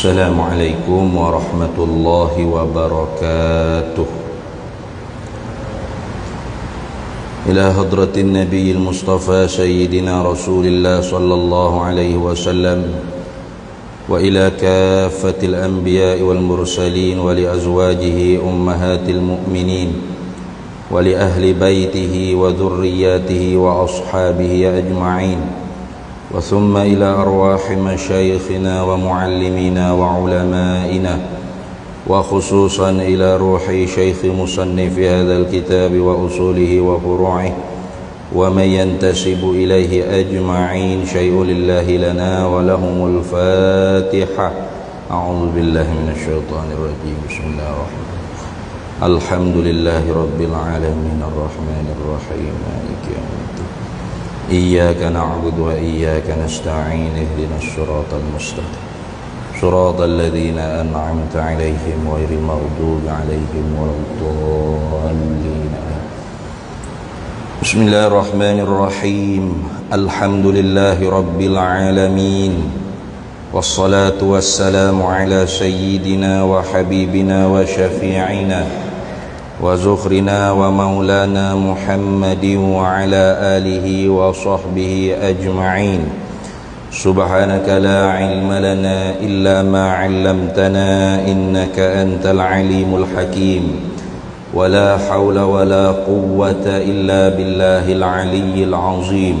Assalamualaikum warahmatullahi wabarakatuh. Ila hadratin Nabiyil Mustafa Sayyidina Rasulillah sallallahu alaihi wasallam wa ila kaffatil anbiya'i wal mursalin wa li azwajihi ummahatil mu'minin wa li ahli baitihi wa dhurriyyatihi wa ashabihi ajma'in. وثم إلى أرواح مشايخنا ومعلمينا وعلمائنا وخصوصا إلى روح شيخ مصنف هذا الكتاب وأصوله وفروعه ومن ينتسب إليه أجمعين شيء لله لنا ولهم الفاتحة. أعوذ بالله من الشيطان الرجيم. بسم الله الرحمن الرحيم. الحمد لله رب العالمين الرحمن الرحيم مالك يوم الدين إياك نعبد وإياك نستعين اهدنا الصراط المستقيم صراط الذين أنعمت عليهم غير المغضوب عليهم ولا الضالين. بسم الله الرحمن الرحيم. الحمد لله رب العالمين والصلاة والسلام على سيدنا وحبيبنا وشفيعنا وزخرنا ومولانا محمد وعلى آله وصحبه أجمعين. سبحانك لا علم لنا إلا ما علمتنا إنك أنت العليم الحكيم ولا حول ولا قوة إلا بالله العلي العظيم.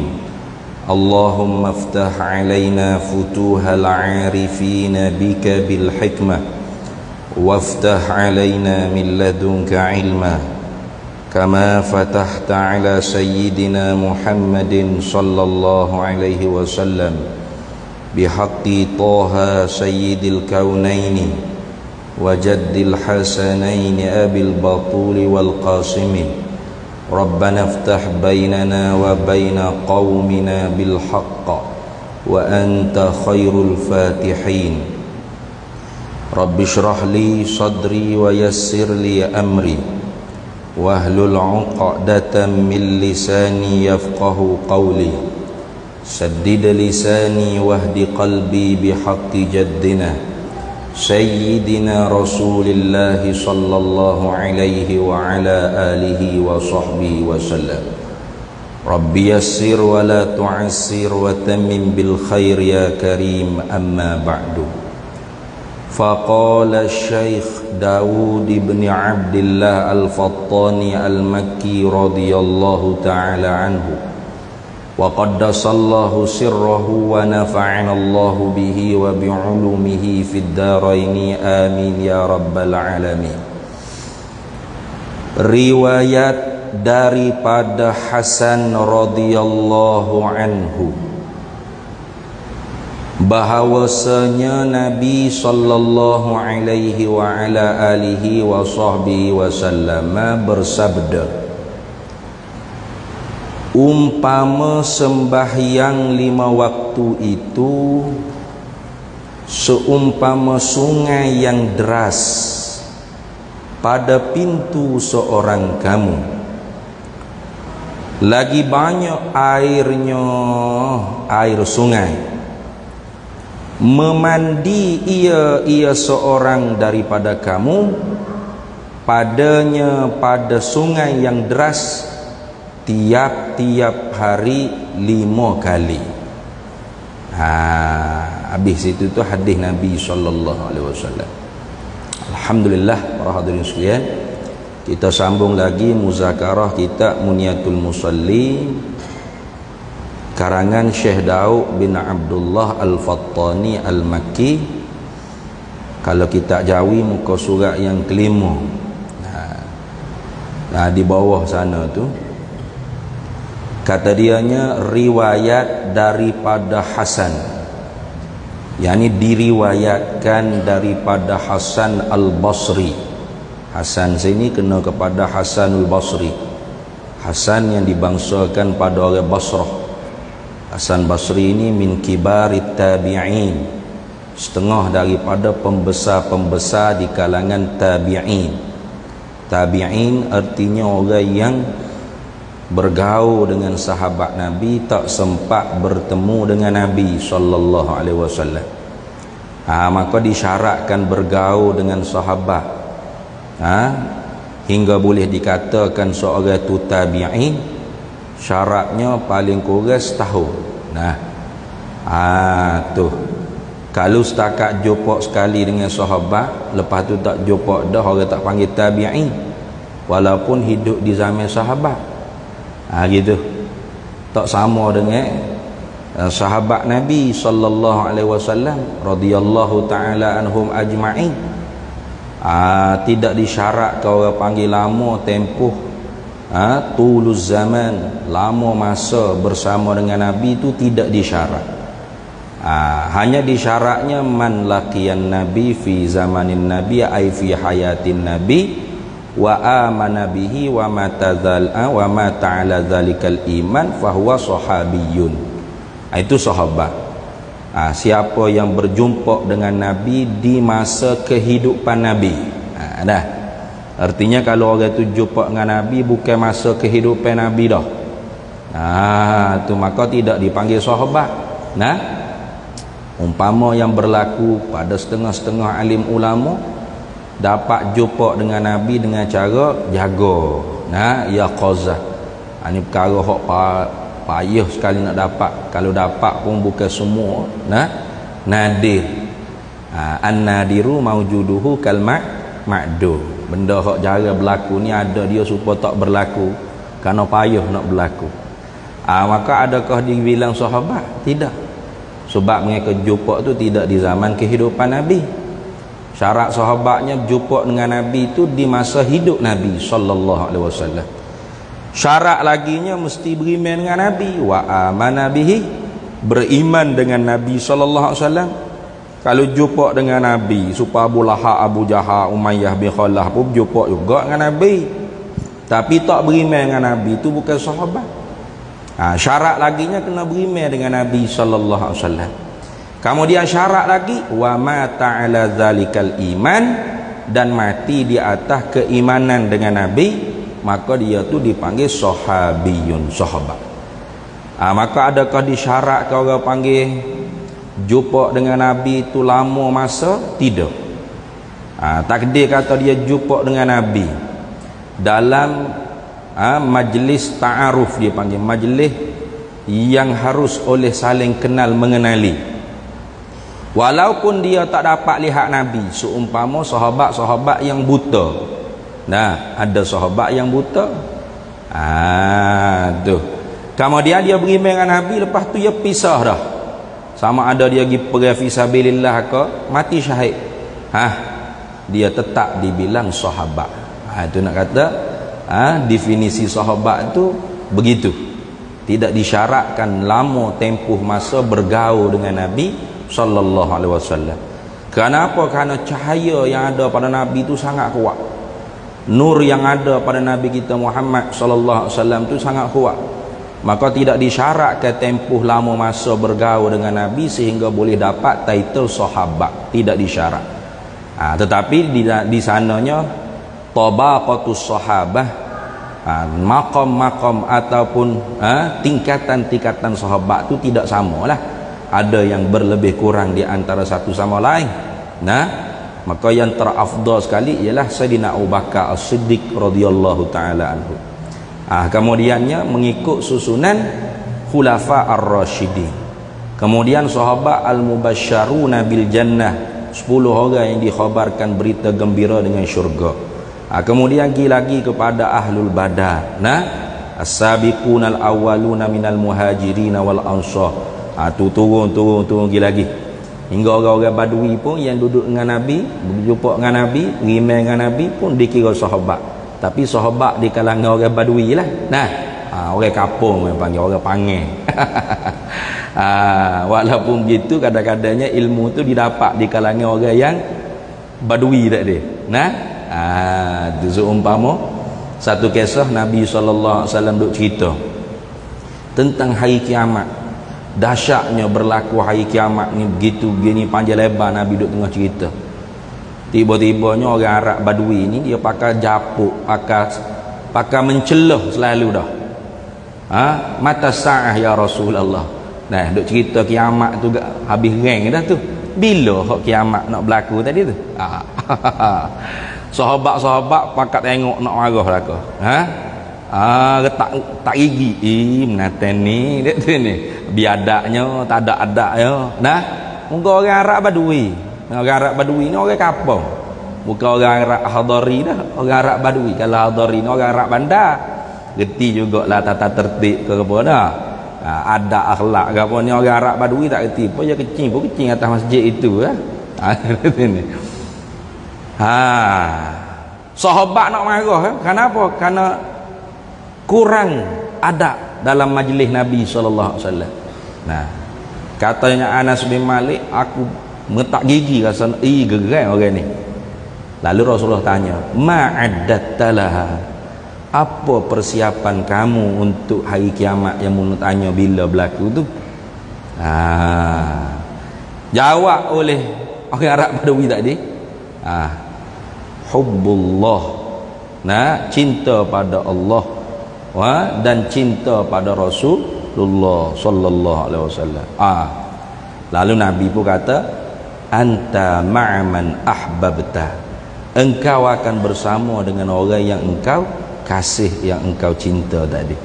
اللهم افتح علينا فتوح العارفين بك بالحكمة وافتح علينا من لدنك علما كما فتحت على سيدنا محمد صلى الله عليه وسلم بحق طه سيد الكونين وجد الحسنين أبي البطول والقاسم. ربنا افتح بيننا وبين قومنا بالحق وأنت خير الفاتحين. رب اشرح لي صدري ويسر لي أمري واحلل عقدة من لساني يفقه قولي سدد لساني واهد قلبي بحق جدنا سيدنا رسول الله صلى الله عليه وعلى آله وصحبه وسلم. رب يسر ولا تعسر وتمم بالخير يا كريم. أما بعد. فقال الشيخ داود بن عبد الله الفطاني المكي رضي الله تعالى عنه وقدس الله سره ونفعنا الله به وبعلومه في الدارين آمين يا رب العالمين. Riwayat daripada Hasan radhiyallahu anhu bahawasanya Nabi sallallahu alaihi wa ala alihi wa sahbihi wasallam bersabda, umpama sembahyang 5 waktu itu seumpama sungai yang deras pada pintu seorang kamu, lagi banyak airnya, air sungai, memandi ia seorang daripada kamu padanya pada sungai yang deras tiap-tiap hari 5 kali. Habis itu tu hadis Nabi sallallahu alaihi wasallam. Alhamdulillah para hadirin sekalian, kita sambung lagi muzakarah kitab Muniyatul Musalli karangan Syekh Daud bin Abdullah Al-Fattani Al-Makki. Kalau kita Jawi muka surat yang kelima. Nah, di bawah sana tu kata dianya riwayat daripada Hasan, yakni diriwayatkan daripada Hasan Al-Basri. Hasan sini kena kepada Hasan Al-Basri, Hasan yang dibangsakan pada orang Basrah. Hasan Basri ini min kibarit tabi'in, setengah daripada pembesar-pembesar di kalangan tabi'in. Tabi'in artinya orang yang bergaul dengan sahabat Nabi, tak sempat bertemu dengan Nabi sallallahu alaihi wasallam. Maka disyaratkan bergaul dengan sahabat, hingga boleh dikatakan seorang tu tabi'in, syaratnya paling kurang setahun. Tu kalau setakat jumpa sekali dengan sahabat, lepas tu tak jumpa dah, orang tak panggil tabi'in, walaupun hidup di zaman sahabat. Gitu. Tak sama dengan sahabat Nabi sallallahu alaihi wasallam radhiyallahu taala anhum ajma'in. Tidak disyaratkan orang panggil lama tempoh, tuluz zaman, lama masa bersama dengan Nabi, itu tidak disyarat. Hanya disyaratnya man laqiyan nabi fi zamanin nabi ay fi hayatin nabi wa amana bihi wa mata ala zalikal iman fahuwa sahabiyun. Itu sahabat. Siapa yang berjumpa dengan Nabi di masa kehidupan Nabi. Artinya kalau orang tu jumpa dengan Nabi bukan masa kehidupan Nabi dah, tu maka tidak dipanggil sahabat. Umpama yang berlaku pada setengah-setengah alim ulama, dapat jumpa dengan Nabi dengan cara jaga, ya qazah. Ini perkara hak payah sekali nak dapat. Kalau dapat pun bukan semua, nadir. An-nadiru maujuduhu kal ma'du. Benda hak cara berlaku ni ada dia supaya tak berlaku, kerana payah nak berlaku. Maka adakah dibilang sahabat? Tidak. Sebab mereka jumpa tu tidak di zaman kehidupan Nabi. Syarat sahabatnya jumpa dengan Nabi itu di masa hidup Nabi sallallahu alaihi wasallam. Syarat laginya mesti beriman dengan Nabi, wa amana bihi, beriman dengan Nabi sallallahu alaihi wasallam. Kalau jumpa dengan Nabi supaya Abu Lahab, Abu Jahal, Umayyah bin Khalaf pun jumpa juga dengan Nabi, tapi tak beriman dengan Nabi, itu bukan sahabat. Syarat laginya kena beriman dengan Nabi sallallahu alaihi wasallam. Kemudian syarat lagi wa mata ala zalikal iman, dan mati di atas keimanan dengan Nabi, maka dia tu dipanggil sahabiyun, sahabat. Maka adakah disyaratkan orang panggil jumpa dengan Nabi itu lama masa? Tidak. Takdir kata dia jumpa dengan Nabi dalam majlis ta'aruf, dia panggil majlis yang harus oleh saling kenal mengenali, walaupun dia tak dapat lihat Nabi. Seumpama sahabat-sahabat yang buta, ada sahabat yang buta, tu kemudian dia beriman dengan Nabi, lepas tu dia pisah dah, sama ada dia pergi perang fisabilillah ke mati syahid, dia tetap dibilang sahabat. Itu nak kata definisi sahabat tu begitu. Tidak disyaratkan lama tempoh masa bergaul dengan Nabi sallallahu alaihi wasallam. Kenapa? Kerana cahaya yang ada pada Nabi itu sangat kuat. Nur yang ada pada Nabi kita Muhammad sallallahu alaihi wasallam itu sangat kuat. Maka tidak disyaratkan tempoh lama masa bergaul dengan Nabi sehingga boleh dapat title sahabat, tidak disyarat. Tetapi di sananya tabaqatus sahabah, maqam-maqam ataupun tingkatan-tingkatan sahabat itu tidak samalah. Ada yang berlebih kurang di antara satu sama lain. Maka yang terafdal sekali ialah Sayyidina Abu Bakar As-Siddiq radhiyallahu taala anhu. Kemudiannya mengikut susunan khulafa ar-rasyidin. Kemudian sahabat al-mubasysyaruna bil jannah, 10 orang yang dikhabarkan berita gembira dengan syurga. Kemudian lagi kepada ahlul badar, as-sabiqunal awwaluna minal muhajirin wal ansar. Turun lagi hingga orang-orang badui pun yang duduk dengan Nabi, berjumpa dengan Nabi, beriman dengan Nabi pun dikira sahabat. Tapi sahabat di kalangan orang badui lah. Orang kampung yang panggil, orang panggil. Walaupun begitu kadang-kadangnya ilmu tu didapat di kalangan orang yang badui tak dia. Itu seumpama satu kisah Nabi SAW duk cerita tentang hari kiamat. Dahsyatnya berlaku hari kiamat ni begitu gini panjang lebar. Nabi duk tengah cerita, tiba-tibanya orang Arab badui ni dia pakai japuk, pakai mencelah selalu dah. Mata sa'ah ya Rasulullah. Duk cerita kiamat tu habis reng dah tu. bila hak kiamat nak berlaku tadi tu? Sahabat-sahabat pakat tengok nak marah lah kau. Tak gigi mengaten ni dia tu ni. Biadaknya tak ada adaknya. Nah, muka orang Arab Badui. Orang Arab Badui ni orang kampung. Bukan orang Arab Hadari dah. Orang Arab Badui. Kalau Hadari ni orang Arab bandar. Reti jugalah tata tertib ke apa dah. Ada akhlak ke apa ni orang Arab Badui tak reti. Apa je kecing pun kecing atas masjid itu sahabat nak marah kenapa? Kerana kurang adab dalam majlis Nabi SAW. Nah, katanya Anas bin Malik, aku metak gigi rasa geram orang ni. Lalu Rasulullah tanya, ma'addattalaha, apa persiapan kamu untuk hari kiamat yang mu tanya bila berlaku tu? Jawab oleh orang Arab Badui tadi, hubbullah, nah, cinta pada Allah dan cinta pada Rasulullah sallallahu alaihi wasallam. Lalu Nabi pun kata, anta ma'aman ahbabta, engkau akan bersama dengan orang yang engkau kasih, yang engkau cinta tadi.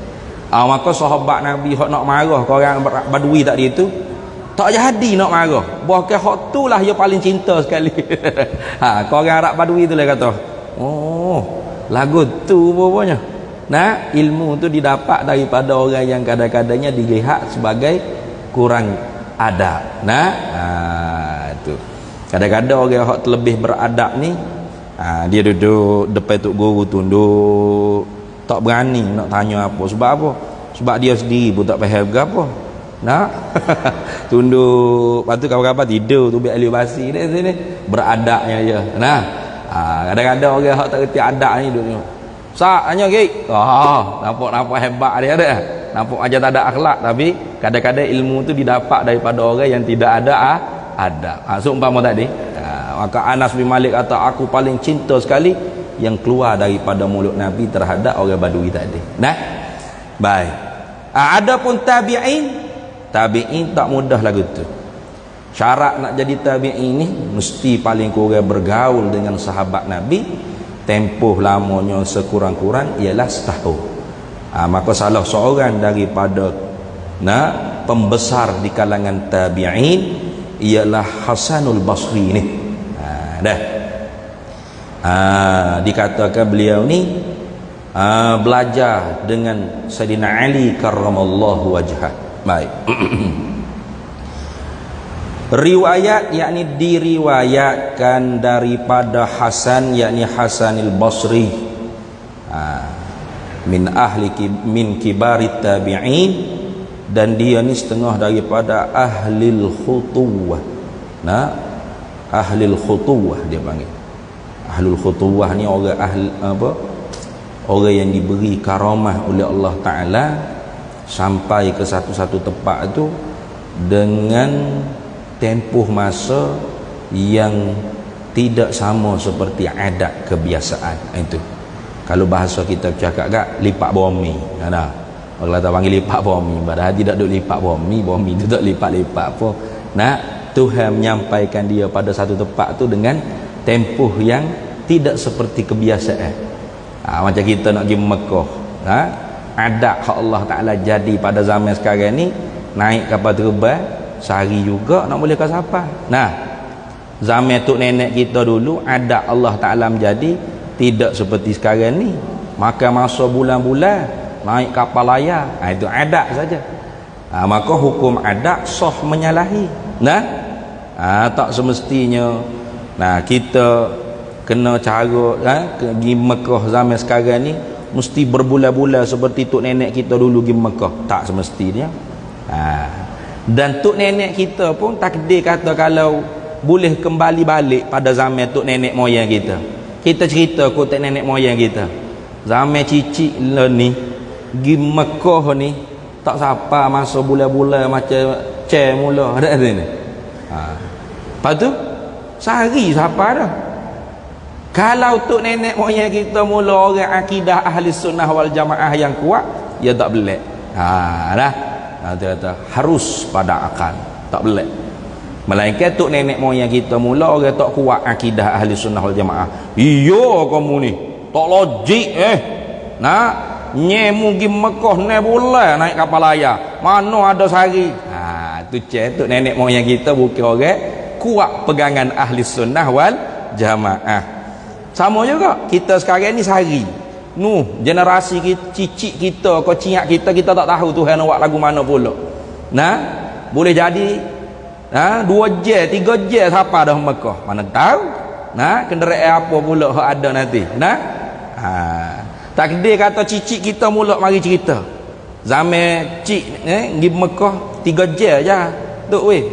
Maka sahabat Nabi hak nak marah ke orang Badui tadi itu tak jadi nak marah, bahkan hak tu lah yang paling cinta sekali. Kau orang Arab Badui tu lah kata, oh lagu tu rupanya. Nah, ilmu tu didapat daripada orang yang kadang-kadangnya dilihat sebagai kurang adab. Nah, tu kadang-kadang orang yang terlebih beradab ni, dia duduk depan tok guru, tunduk, tak berani nak tanya apa. Sebab apa? Sebab dia sendiri pun tak faham ke apa. Nah, tunduk, lepas tu kawan-kawan tidur tu biar ahli basi dia sini beradabnya je. Nah, kadang-kadang orang hak tak reti adab ni duduk. Sak tanya gig. Nampak hebat dia ada. Nampak aja tak ada akhlak, tapi kadang-kadang ilmu tu didapat daripada orang yang tidak ada adab. Seumpama tadi, maka Anas bin Malik kata, aku paling cinta sekali yang keluar daripada mulut Nabi terhadap orang Badui tadi. Nah, baik. Adapun tabi'in tak mudah lagu tu. Syarat nak jadi tabi'in ni mesti paling kurang bergaul dengan sahabat Nabi tempoh lamanya sekurang-kurang ialah setahun. Maka salah seorang daripada pembesar di kalangan tabi'in ialah Hasanul Basri ni. Dikatakan beliau ni belajar dengan Sayyidina Ali karramallahu wajhah. Baik. Riwayat, yakni diriwayatkan daripada Hasan, yakni Hasanil Basri, min kibarit tabi'in, dan dia ni setengah daripada ahlil khutuwah. Nah, ahlil khutuwah dia panggil. Ahlul khutuwah ni orang orang yang diberi karamah oleh Allah Ta'ala sampai ke satu-satu tempat itu dengan tempoh masa yang tidak sama seperti adat kebiasaan. Itu kalau bahasa kita bercakap kat lipat bumi. Orang kata panggil lipat bumi, padahal tidak duk lipat bumi tu tak lipat-lipat apa. Nah, Tuhan menyampaikan dia pada satu tempat tu dengan tempoh yang tidak seperti kebiasaan. Macam kita nak pergi Mekah, adat hak Allah Ta'ala jadi pada zaman sekarang ni, naik kapal terbang sehari juga nak boleh ke siapa. Nah, zaman tok nenek kita dulu adat Allah Ta'ala menjadi tidak seperti sekarang ni. Maka masa bulan-bulan naik kapal layar, itu adat saja. Maka hukum adat sah menyalahi. Nah, tak semestinya. Nah, kita kena cara pergi Mekah zaman sekarang ni mesti berbulan-bulan seperti tok nenek kita dulu pergi Mekah. Tak semestinya. Dan tok nenek kita pun takdir kata kalau boleh kembali balik pada zaman tok nenek moyang kita. Kita cerita tok nenek moyang kita. Zaman cicik ni pergi Mekah ni tak siapa masa bulan-bulan macam ceh mula ada ni. Lepas tu sehari siapa dah. Kalau tok nenek moyang kita mula orang akidah ahli sunnah wal jamaah yang kuat, ya tak belak. Dah. Dia kata harus pada akal, tak belak. Melainkan tok nenek moyang kita mula orang tak kuat akidah ahli sunnah wal jamaah. Iyo kamu ni tak logik nak nyemu pergi Mekah ne bulan naik kapal layar. Mana ada sehari. Tu tok nenek moyang kita bukan orang kuat pegangan ahli sunnah wal jamaah. Sama juga kita sekarang ni sehari. Generasi kita, cicit kita, kociak kita, kita tak tahu Tuhan nak lagu mana pula. Boleh jadi 2 jam 3 jam siapa dah Mekah mana tahu kenderaan apa pula hak ada nanti takdir kata cicit kita mula mari cerita zaman cik pergi Mekah 3 jam je tok weh.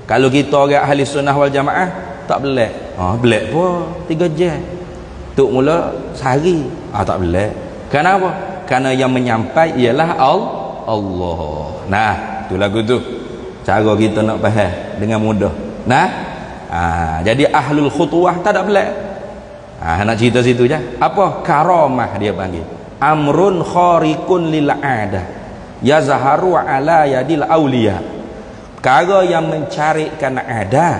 Kalau kita orang ahli sunnah wal jamaah tak belak belak pun 3 jam tok mula sehari tak belak. Kenapa? Kerana yang menyampai ialah Allah. Tu lagu tu cara kita nak faham dengan mudah. Jadi ahlul khutuwah tak ada belak. Nak cerita situ je. Apa? Karamah dia panggil. Amrun khariqun lil adah yazharu ala yadil auliya. Perkara yang mencarikan adat,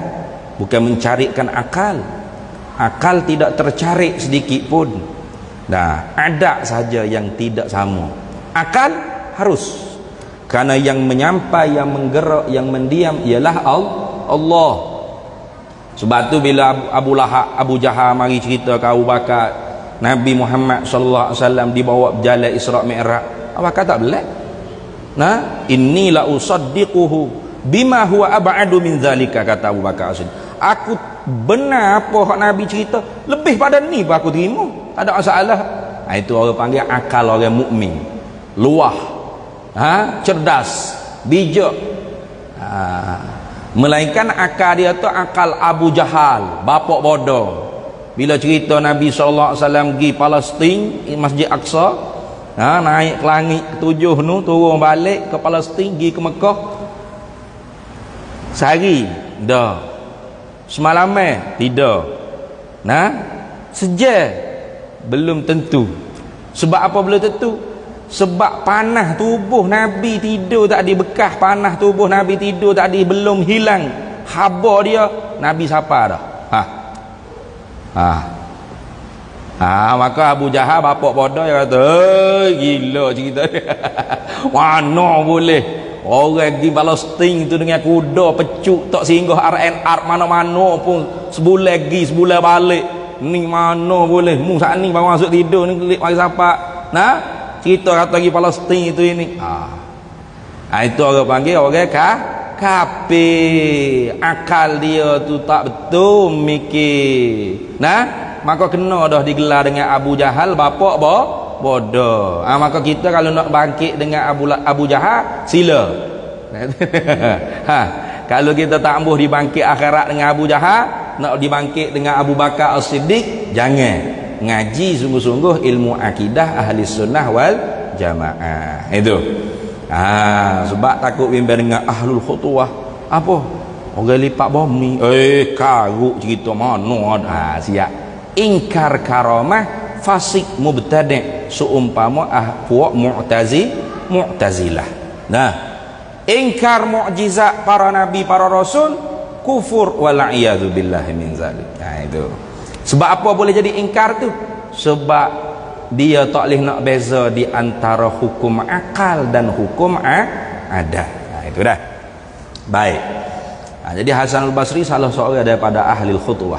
bukan mencarikan akal. Akal tidak tercari sedikit pun. Adat saja yang tidak sama. Akal harus. Karena yang menyampai, yang menggerak, yang mendiam ialah Allah. Sebab tu bila Abu Jahal mari cerita ke Abu Bakar, Nabi Muhammad sallallahu alaihi wasallam dibawa berjalan Isra Mi'raj. Abu Bakar tak belak. Inni la usaddiquhu bima huwa ab'adu min zalika, kata Abu Bakar As-Siddiq. Aku benar apa hak Nabi cerita, lebih pada ni pun aku terima. Tak ada masalah. Itu orang panggil akal orang mukmin. Luah. Cerdas, bijak. Melainkan akal dia tu akal Abu Jahal, bapak bodoh. Bila cerita Nabi sallallahu alaihi wasallam pergi Palestin, Masjid Aqsa, naik ke langit ke-7 tu, turun balik ke Palestin, pergi ke Mekah. Sehari dah. Semalam tidak. Sejam belum tentu. Sebab apa belum tentu? Sebab panah tubuh Nabi tidur tadi, bekas panah tubuh Nabi tidur tadi belum hilang. Haba dia, Nabi siapa dah? Maka Abu Jahal bapak bodoh dia kata, gila cerita dia. Mana boleh orang di Palestin tu dengan kuda pecuk tak singgah RNR mana-mana pun, sebulan pergi sebulan balik. Ni mana boleh mu saat ni baru masuk tidur ni klik mari siapa? Cerita kata lagi Palestin itu ini. Itu orang panggil orang kafir. Akal dia tu tak betul mikir. Maka kena dah digelar dengan Abu Jahal bapak bodoh. Maka kita kalau nak bangkit dengan Abu Jahal, sila. Kalau kita tak ambuh dibangkit akhirat dengan Abu Jahal, nak dibangkit dengan Abu Bakar As-Siddiq, jangan. Ngaji sungguh-sungguh ilmu akidah ahli sunnah wal jamaah. Itu sebab takut bimbang dengan ahlul khutuwah. Apa? Orang lipat bumi karuk cerita mana siap ingkar karamah fasik mubtadi' seumpama puak mu'tazilah. Ingkar mukjizat para nabi para rasul kufur wal'iyadu billahi min zalik. Itu sebab apa boleh jadi ingkar tu? Sebab dia tak boleh nak beza di antara hukum akal dan hukum adat. Itu dah. Baik. Jadi Hasan al-Basri salah seorang daripada ahli khutuwah.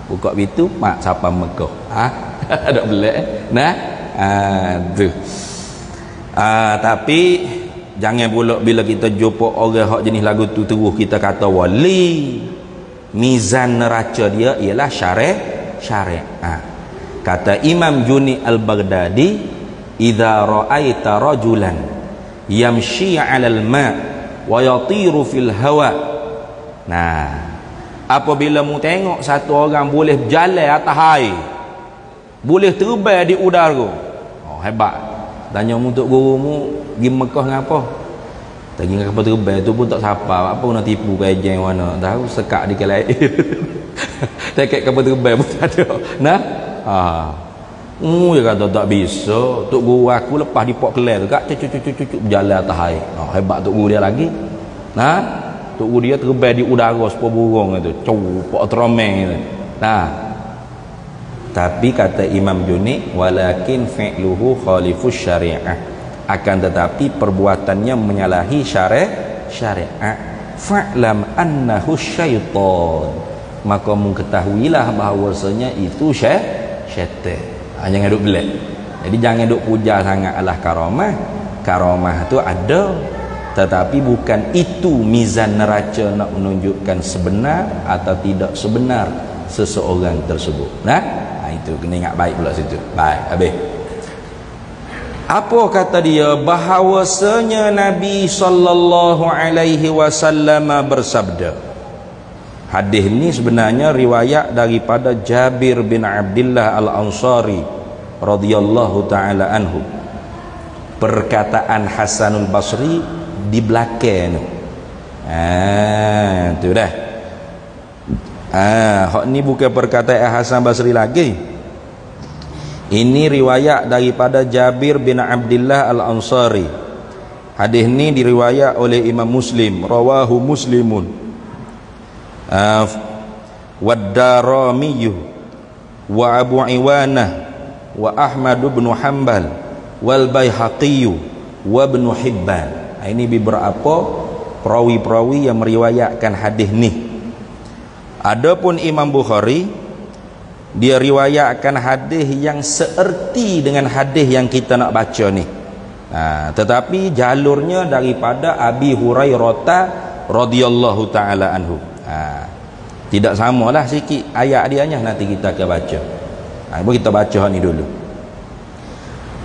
Buka pintu mak siapa Mekah. Ada belak. Tu. Tapi jangan pula bila kita jumpa orang hak jenis lagu tu terus kita kata wali. Mizan neraca dia ialah syariat. Kata Imam Juni al-Baghdadi, idza ra'aita rajulan yamshi 'alal ma' wa yatiru fil hawa. Apabila mu tengok satu orang boleh berjalan atas air, boleh terbang di udara, hebat. Tanya mu untuk guru mu pergi Mekah ngapa? Tagi dengan kapal terbang tu pun tak siapa apa nak tipu pejeng mana tahu sekak di kelai. Tiket kapal terbang pun tak ada. Dia kata tak bisa. Tok guru aku lepas di pok kelai tu kak cucuk berjalan atas air. Hebat tok guru dia lagi. tuk dia terbang di udara sepuluh burung itu cupok teromeng itu. Nah, tapi kata Imam Junaid, walakin fi'luhu khalifus syariah, akan tetapi perbuatannya menyalahi syariat. Fa'lam annahu syaitan, maka mengetahuilah bahawasanya itu syaitan. Jangan duk belak. Jadi jangan duk puja sangat Allah karamah. Karamah tu ada, tetapi bukan itu mizan neraca nak menunjukkan sebenar atau tidak sebenar seseorang tersebut. Nah, itu kena ingat baik pula situ. Baik, habis. Apa kata dia? Bahawasanya Nabi sallallahu alaihi wasallam bersabda. Hadis ini sebenarnya riwayat daripada Jabir bin Abdullah Al-Ansari radhiyallahu taala anhu. Perkataan Hasanul Basri di belakang tu. Tu dah. Hak ni bukan perkataan Hasan Basri lagi. Ini riwayat daripada Jabir bin Abdullah Al-Ansari. Hadis ni diriwayat oleh Imam Muslim, rawahu Muslimun. Wad-Darimi wa Abu Iwanah wa Ahmad bin Hanbal wal Baihaqi wa Ibn Hibban. Ini beberapa perawi-perawi yang meriwayatkan hadis ni. Adapun Imam Bukhari, dia riwayatkan hadis yang seerti dengan hadis yang kita nak baca ni. Tetapi jalurnya daripada Abi Hurairah radhiyallahu taala anhu. Tidak samalah sikit ayat dianya, nanti kita akan baca. Kita baca ni dulu.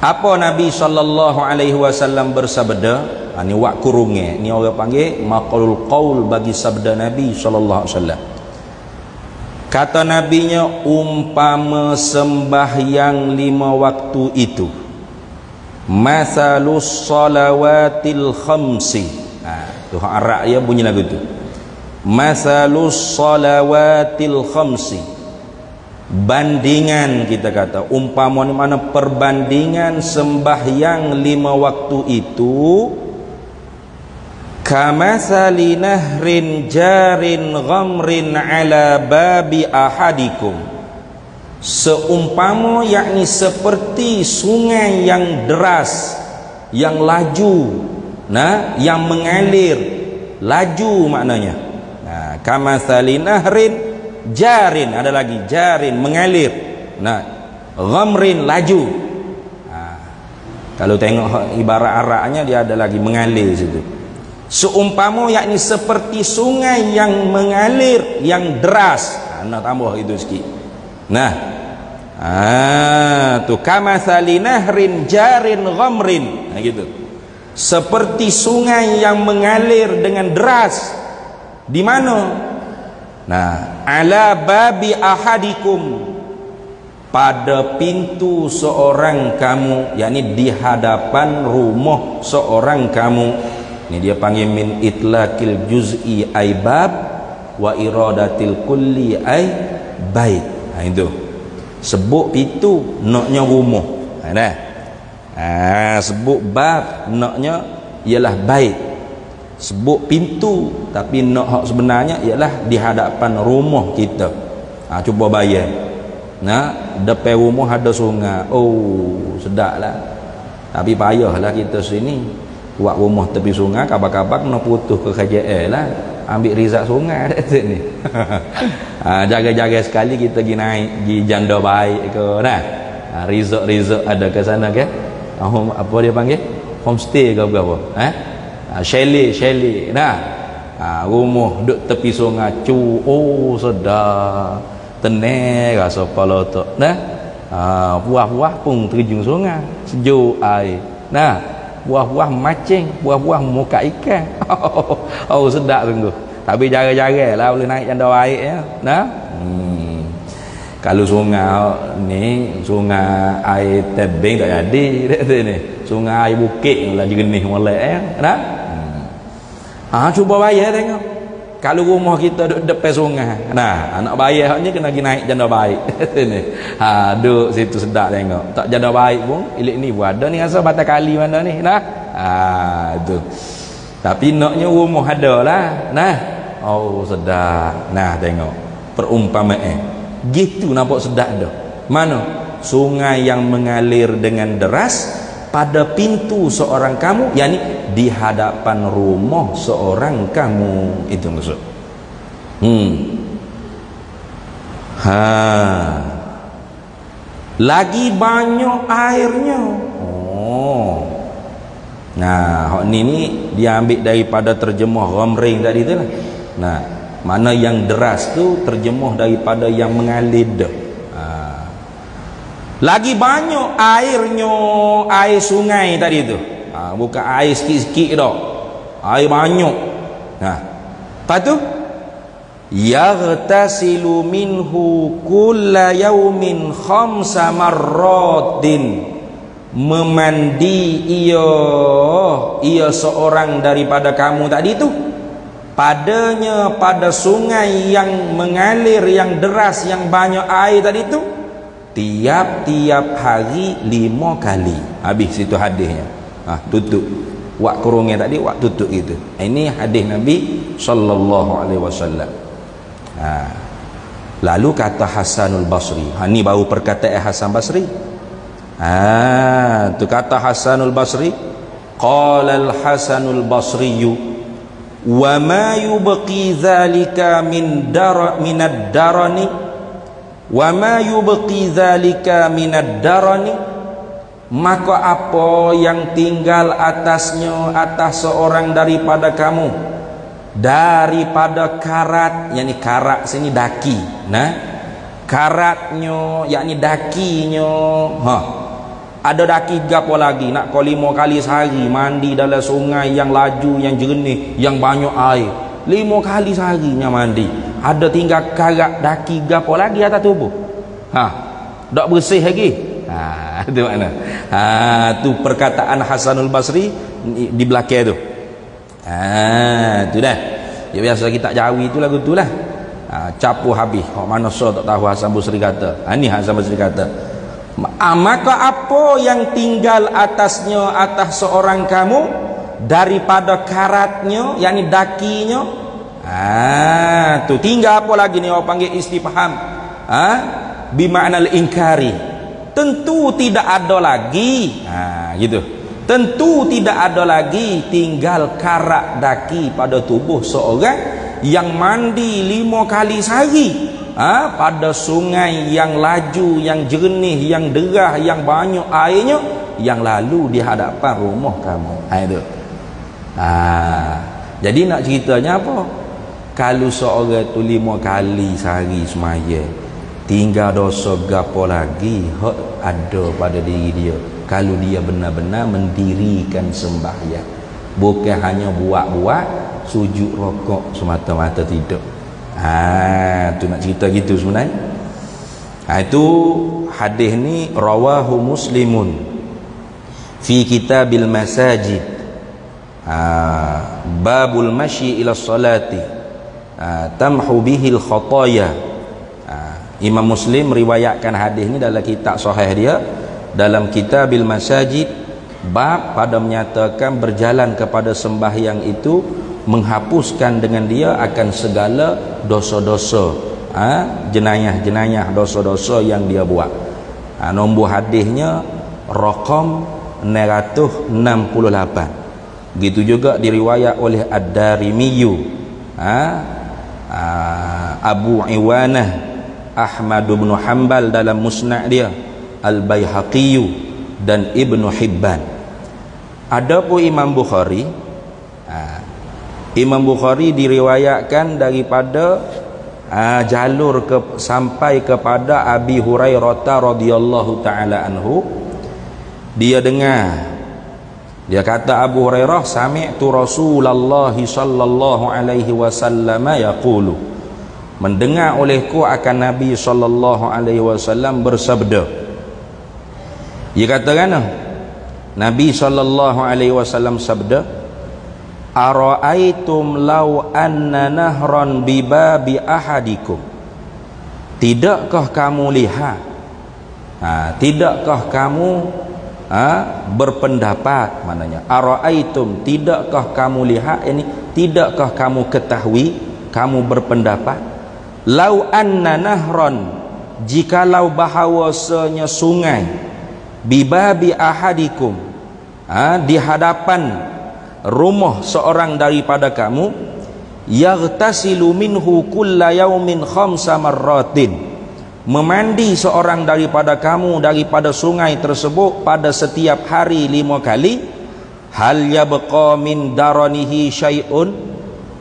Apa Nabi sallallahu alaihi wasallam bersabda? Ni wak kurunge, ni orang panggil maqalul qaul bagi sabda Nabi sallallahu alaihi wasallam. Kata nabinya, umpama sembahyang 5 waktu itu masalus salawatil khamsi. Tu hak Arab ya bunyi lagu tu. Masalus salawatil khamsi, bandingan, kita kata umpama ni mana perbandingan sembahyang 5 waktu itu, kamathali nahrin jarin ghamrin ala babi ahadikum, seumpama yakni seperti sungai yang deras, yang laju, yang mengalir laju maknanya. Kamathali nahrin jarin, ada lagi jarin mengalir, ghamrin laju. Kalau tengok ibarat Arabnya dia ada lagi mengalir situ. Seumpama yakni seperti sungai yang mengalir, yang deras. Nak tambah itu sikit. Tu kamathali nahrin jarin ghamrin, gitu. Seperti sungai yang mengalir dengan deras. Di mana? Ala babi ahadikum, pada pintu seorang kamu, yakni di hadapan rumah seorang kamu. Ini dia panggil min itlaqil juz'i ay bab wa iradatil kulli ay bait. Itu sebut pintu naknya rumah. Sebut bab naknya ialah bait. Sebut pintu tapi nak hak sebenarnya ialah di hadapan rumah kita. Cuba bayar. Depan rumah ada sungai. Oh, sedaplah. Tapi payahlah kita sini buat rumah tepi sungai, kabar-kabar kena putus ke KJL lah, ambil rizak sungai kat sini. Jaga-jaga sekali kita pergi naik pergi janda baik ke resort ada ke sana ke, apa dia panggil, homestay ke apa, chalet rumah duduk tepi sungai, oh sedar, tenang rasa kepala otak, buah-buah pun terjun sungai, sejuk air, buah-buah macing, buah-buah muka ikan. Oh sedap sungguh. Tapi jaga-jaga lah boleh naik janda baik ya. Kalau sungai ni, sungai air tebing tak jadi ni. Sungai air bukit lah jernih molek ya. Cuba bayar tengok. Kalau rumah kita duduk depan sungai, anak bayar ni kena pergi naik janda baik. Ni. Duduk situ sedap tengok. Tak janda baik pun, ilik ni pun ada ni rasa batal kali mana ni. Itu. Tapi naknya rumah ada lah. Nah, oh sedap. Nah tengok perumpamaan gitu, nampak sedap dah. Mana sungai yang mengalir dengan deras pada pintu seorang kamu, yakni di hadapan rumah seorang kamu, itu maksud. Lagi banyak airnya. Oh, nah hak ni dia ambil daripada terjemah Ghamrin tadi tu lah. Nah, mana yang deras tu terjemah daripada yang mengalir. Lagi banyak airnya, air sungai tadi tu. Bukan air sikit-sikit dah. Air banyak. Nah, lepas tu yaghtasilu minhu kulla yaumin khamsa marratin, memandi ia seorang daripada kamu tadi tu padanya pada sungai yang mengalir, yang deras, yang banyak air tadi tu tiap-tiap hari 5 kali. Habis situ hadisnya. Tutup. Wak kurungnya tadi, wak tutup gitu. Ini hadis Nabi sallallahu alaihi wasallam. Lalu kata Hasanul Basri. Ni baru perkataan Hasan Basri. Tu kata Hasanul Basri, qala al-Hasanul Basri wa ma yubqi dzalika min ad-darani wa ma yubqi dzalika min ad-darani, maka apa yang tinggal atasnya, atas seorang daripada kamu, daripada karat, yakni karat sini daki. Nah, karatnya yakni dakinya. Ada daki gapo lagi, nak kau 5 kali sehari mandi dalam sungai yang laju, yang jernih, yang banyak air. 5 kali seharinya mandi. Ada tinggal karat daki gapo lagi atas tubuh. Tak bersih lagi. Itu makna. Tu perkataan Hasanul Basri di belakang tu. Tu dah. Ya biasa kita Jawi tu lagu tu lah. Capu habis. Mana so tak tahu Hasan Basri kata. Ni Hasan Basri kata, maka apa yang tinggal atasnya, atas seorang kamu, daripada karatnya, yakni dakinya. Tu tinggal apa lagi ni orang panggil istifham. Bima'nal inkari. Tentu tidak ada lagi. Gitu. Tentu tidak ada lagi tinggal karat daki pada tubuh seorang yang mandi 5 kali sehari pada sungai yang laju, yang jernih, yang derah, yang banyak airnya, yang lalu di hadapan rumah kamu. Itu. Jadi nak ceritanya apa? Kalau seorang tu 5 kali sehari semaya, tinggal dosa gapo lagi hak ada pada diri dia kalau dia benar-benar mendirikan sembahyang, bukan hanya buat-buat sujud rokok semata-mata, tidak. Tu nak cerita gitu sebenarnya. Itu hadis ni rawahu Muslimun fi kitabil masajid, babul masyi ila salati tamhu bihil khataya. Imam Muslim riwayatkan hadis ni dalam kitab sahih dia, dalam kitabil masajid, bab pada menyatakan berjalan kepada sembahyang itu menghapuskan dengan dia akan segala dosa-dosa, jenayah-jenayah, dosa-dosa yang dia buat. Nombor hadisnya raqam 668. Gitu juga diriwayat oleh Ad-Darimiyu, Abu Iwanah Ahmad bin Hanbal dalam musnad dia, Al-Baihaqi dan Ibnu Hibban. Adapun Imam Bukhari, Imam Bukhari diriwayatkan daripada jalur sampai kepada Abi Hurairah radhiyallahu taala anhu. Dia dengar, dia kata Abu Hurairah, sami'tu Rasulullah sallallahu alaihi wasallam yaqulu, mendengar olehku akan Nabi sallallahu alaihi wasallam bersabda. Dia kata kan, Nabi sallallahu alaihi wasallam sabda, ara'aitum law anna nahran bi babi ahadikum, tidakkah kamu lihat, tidakkah kamu berpendapat, maknanya ara'aitum, tidakkah kamu lihat ini, tidakkah kamu ketahui, kamu berpendapat, lau anna nahron, jikalau bahawasanya sungai, bibabi ahadikum, di hadapan rumah seorang daripada kamu, yaghtasilu minhu kulla yaumin khamsa marratin, memandi seorang daripada kamu daripada sungai tersebut pada setiap hari 5 kali, hal yabqa min daranihi syai'un,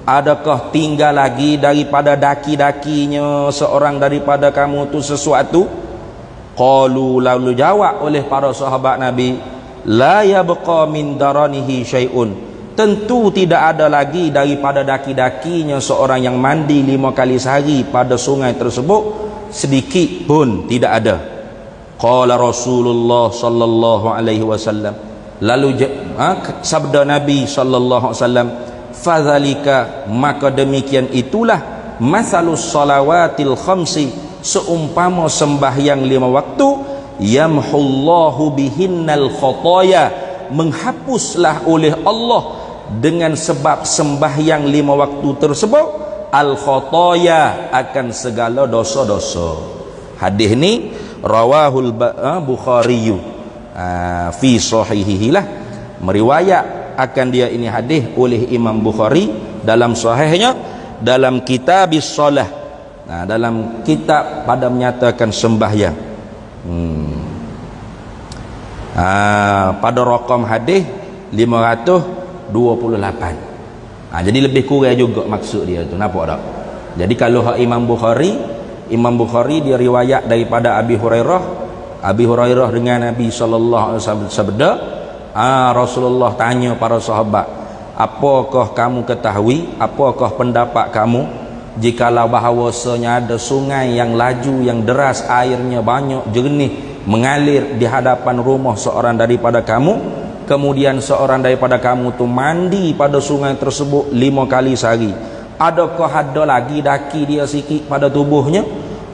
adakah tinggal lagi daripada daki-dakinya seorang daripada kamu tu sesuatu? Qalu, lalu jawab oleh para sahabat Nabi, la yabqa min daranihi syai'un, tentu tidak ada lagi daripada daki-dakinya seorang yang mandi 5 kali sehari pada sungai tersebut, sedikit pun tidak ada. Qala Rasulullah sallallahu alaihi wasallam, lalu sabda Nabi sallallahu alaihi wasallam, fadzalika, maka demikian itulah, masalus salawatil khamsi, seumpama sembahyang 5 waktu, yamhullahu bihinnal khotoya, menghapuslah oleh Allah dengan sebab sembahyang 5 waktu tersebut al khotoya, akan segala dosa-dosa. Hadis ni rawahul Bukhari fi sahihihi lah, meriwayat akan dia ini hadis oleh Imam Bukhari dalam sahihnya, dalam kitabis solah, dalam kitab pada menyatakan sembahyang, pada rakam hadis 528. Jadi lebih kurang juga maksud dia tu, nampak tak? Jadi kalau Imam Bukhari dia riwayat daripada Abi Hurairah dengan Nabi sallallahu alaihi wasallam sabda, Rasulullah tanya para sahabat, apakah kamu ketahui, apakah pendapat kamu jikalau bahawasanya ada sungai yang laju, yang deras, airnya banyak, jernih, mengalir di hadapan rumah seorang daripada kamu, kemudian seorang daripada kamu tu mandi pada sungai tersebut 5 kali sehari, adakah ada lagi daki dia sikit pada tubuhnya?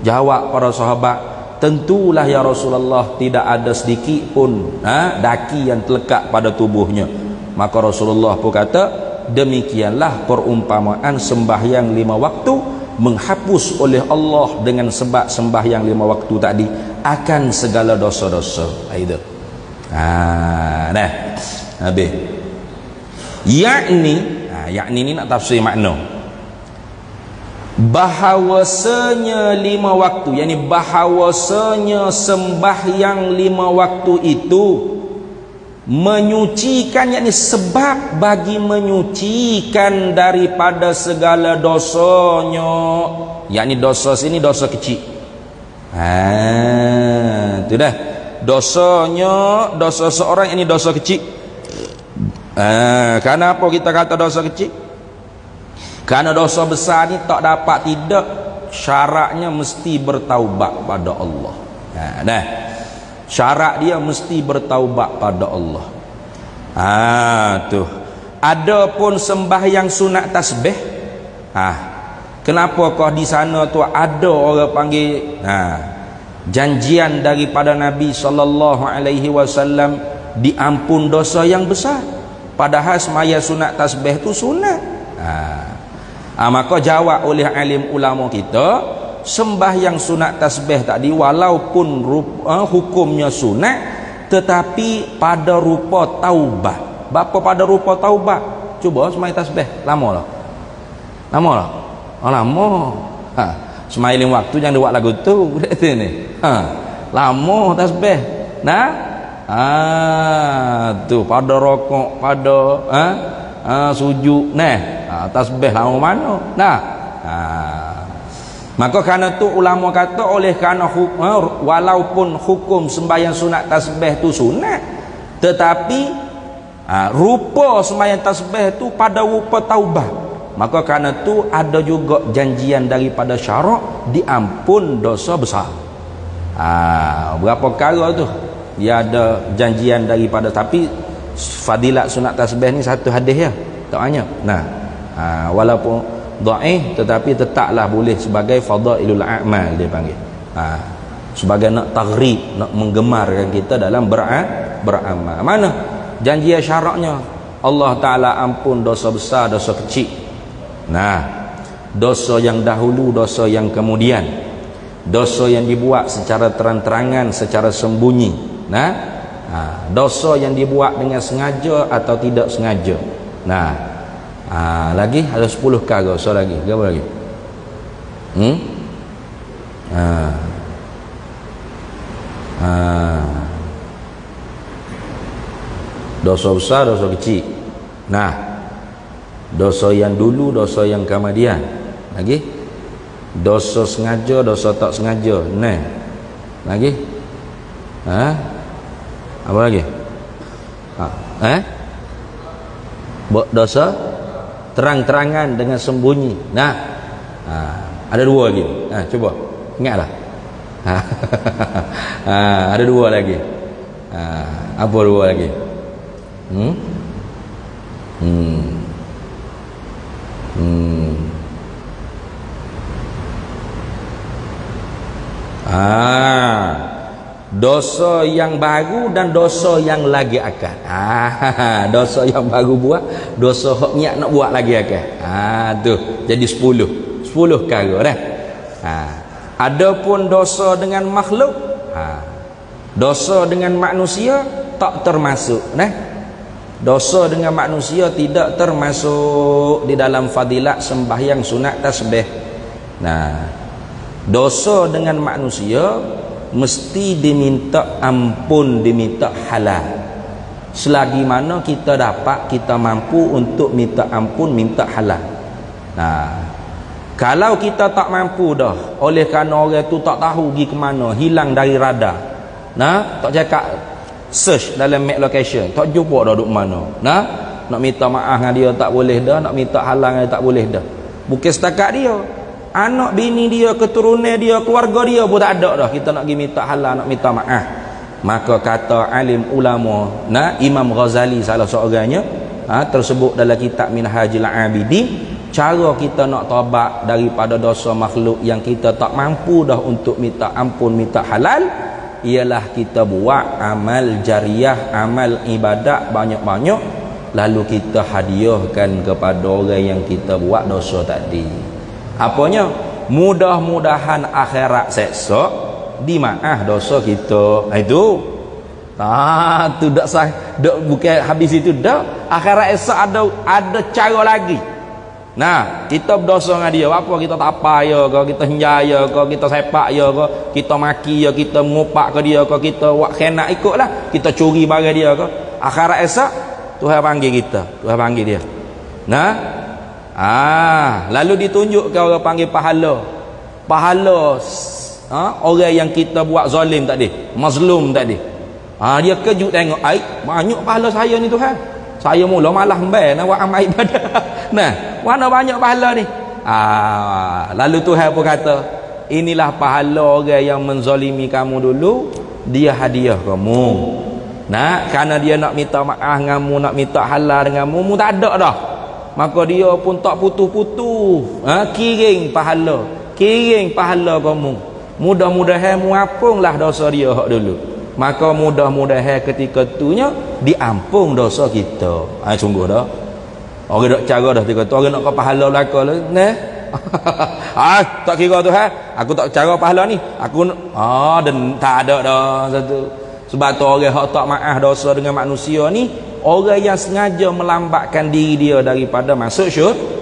Jawab para sahabat, tentulah ya Rasulullah, tidak ada sedikit pun daki yang terlekat pada tubuhnya. Maka Rasulullah pun kata, demikianlah perumpamaan sembahyang 5 waktu menghapus oleh Allah dengan sebab sembahyang 5 waktu tadi akan segala dosa-dosa. Itu habis. Yakni ni nak tafsir makna, bahawasanya 5 waktu, yakni bahawasanya sembahyang 5 waktu itu menyucikan, yakni sebab bagi menyucikan daripada segala dosanya, yakni dosa sini dosa kecil. Itu dah dosanya, dosa seorang ini dosa kecil. Kenapa kita kata dosa kecil? Karena dosa besar ni tak dapat, tidak, syaratnya mesti bertaubat pada Allah. Syarat dia mesti bertaubat pada Allah. Tu. Adapun sembahyang sunat tasbih, kenapa kau di sana tu ada orang panggil janjian daripada Nabi sallallahu alaihi wasallam diampun dosa yang besar, padahal semaya sunat tasbih tu sunat. Maka jawab oleh alim ulama kita, sembahyang sunat tasbih tadi walaupun hukumnya sunat, tetapi pada rupa taubat. Bapa pada rupa taubat? Cuba sembahyang tasbih lama lah. Lama. Semailing waktu jangan buat lagu tu ni. Lama tasbih. Tu pada rokok, pada sujud tasbih lama mana. Maka kerana tu ulama kata, oleh kerana walaupun hukum sembahyang sunat tasbih tu sunat, tetapi rupa sembahyang tasbih tu pada rupa taubah, maka kerana tu ada juga janjian daripada syarak diampun dosa besar. Berapa perkara tu dia ada janjian daripada, tapi fadilat sunat tasbih ni satu hadis ya, tak banyak. Walaupun dhaif tetapi tetaplah boleh sebagai fadailul a'mal dia panggil. sebagai nak taghrib, nak menggemarkan kita dalam beramal. Mana janji syaratnya? Allah Ta'ala ampun dosa besar, dosa kecil. Nah, dosa yang dahulu, dosa yang kemudian, dosa yang dibuat secara terang-terangan, secara sembunyi. Nah, dosa yang dibuat dengan sengaja atau tidak sengaja. Nah, lagi ada 10 perkara. So lagi, apa lagi? Dosa besar, dosa kecil. Nah, dosa yang dulu, dosa yang kemudian. Lagi dosa sengaja, dosa tak sengaja. Nah, lagi apa lagi? Dosa terang-terangan dengan sembunyi. Nah, ada 2 lagi. Coba ingatlah. Ada 2 lagi. Apa 2 lagi? Dosa yang baru dan dosa yang lagi akan. Dosa yang baru buat, dosa hok niat nak buat lagi akan. Tu jadi 10 perkara dah. Adapun dosa dengan makhluk, dosa dengan manusia tak termasuk. Dosa dengan manusia tidak termasuk di dalam fadilat sembahyang sunat tasbih. Nah, dosa dengan manusia mesti diminta ampun, diminta halal. Selagi mana kita dapat, kita mampu untuk minta ampun, minta halal. Nah, kalau kita tak mampu dah, oleh kerana orang tu tak tahu pergi ke mana, hilang dari radar. Nah, tak cakap search dalam map location, tak jumpa dah duduk mana. Nah, nak minta maaf dengan dia tak boleh dah, nak minta halang dengan dia tak boleh dah. Bukan setakat dia, anak bini dia, keturunan dia, keluarga dia pun tak ada dah. Kita nak pergi minta halang, nak minta maaf. Maka kata alim ulama, Imam Ghazali salah seorangnya, tersebut dalam kitab Minhajul Abidin, cara kita nak taubat daripada dosa makhluk yang kita tak mampu dah untuk minta ampun, minta halal, ialah kita buat amal jariah, amal ibadat banyak-banyak, lalu kita hadiahkan kepada orang yang kita buat dosa tadi. Apanya? Mudah-mudahan akhirat seksa dimaaf dosa kita. Itu tu dak sah, dak bukan habis itu dak. Akhirat esok ada cara lagi. Nah, kita berdosa dengan dia, apa kita tak apa ya ke, kita henjaya ke, kita sepak ya ke, kita maki ya, kita mengupak ke dia ke, kita buat khenak ikutlah, kita curi barang dia ke. Akhirat esok Tuhan panggil kita, Tuhan panggil dia. Nah, lalu ditunjuk ke orang panggil pahala. Pahala orang yang kita buat zalim tadi, mazlum tadi. Dia kejut tengok, banyak pahala saya ni Tuhan. Saya mula malah hembai nak buat amal ibadah. Nah, mana banyak pahala ni? Lalu Tuhan pun kata, inilah pahala orang yang menzalimi kamu dulu, dia hadiah kamu. Nah, kerana dia nak minta maaf denganmu, nak minta halal denganmu, mu tak ada dah. Maka dia pun tak putus-putus. Kiring pahala kamu. Mudah-mudahan mu ampunglah dosa dia hak dulu. Maka mudah-mudahan ketika itunya diampung dosa kita. Sungguh dah. Orang dak cara dah kata orang nak ke pahala belaka nah. Tak kira tu aku tak cara pahala ni. Aku dan tak ada dah satu. Sebab tu orang hak tak maaf dosa dengan manusia ni, orang yang sengaja melambatkan diri dia daripada masuk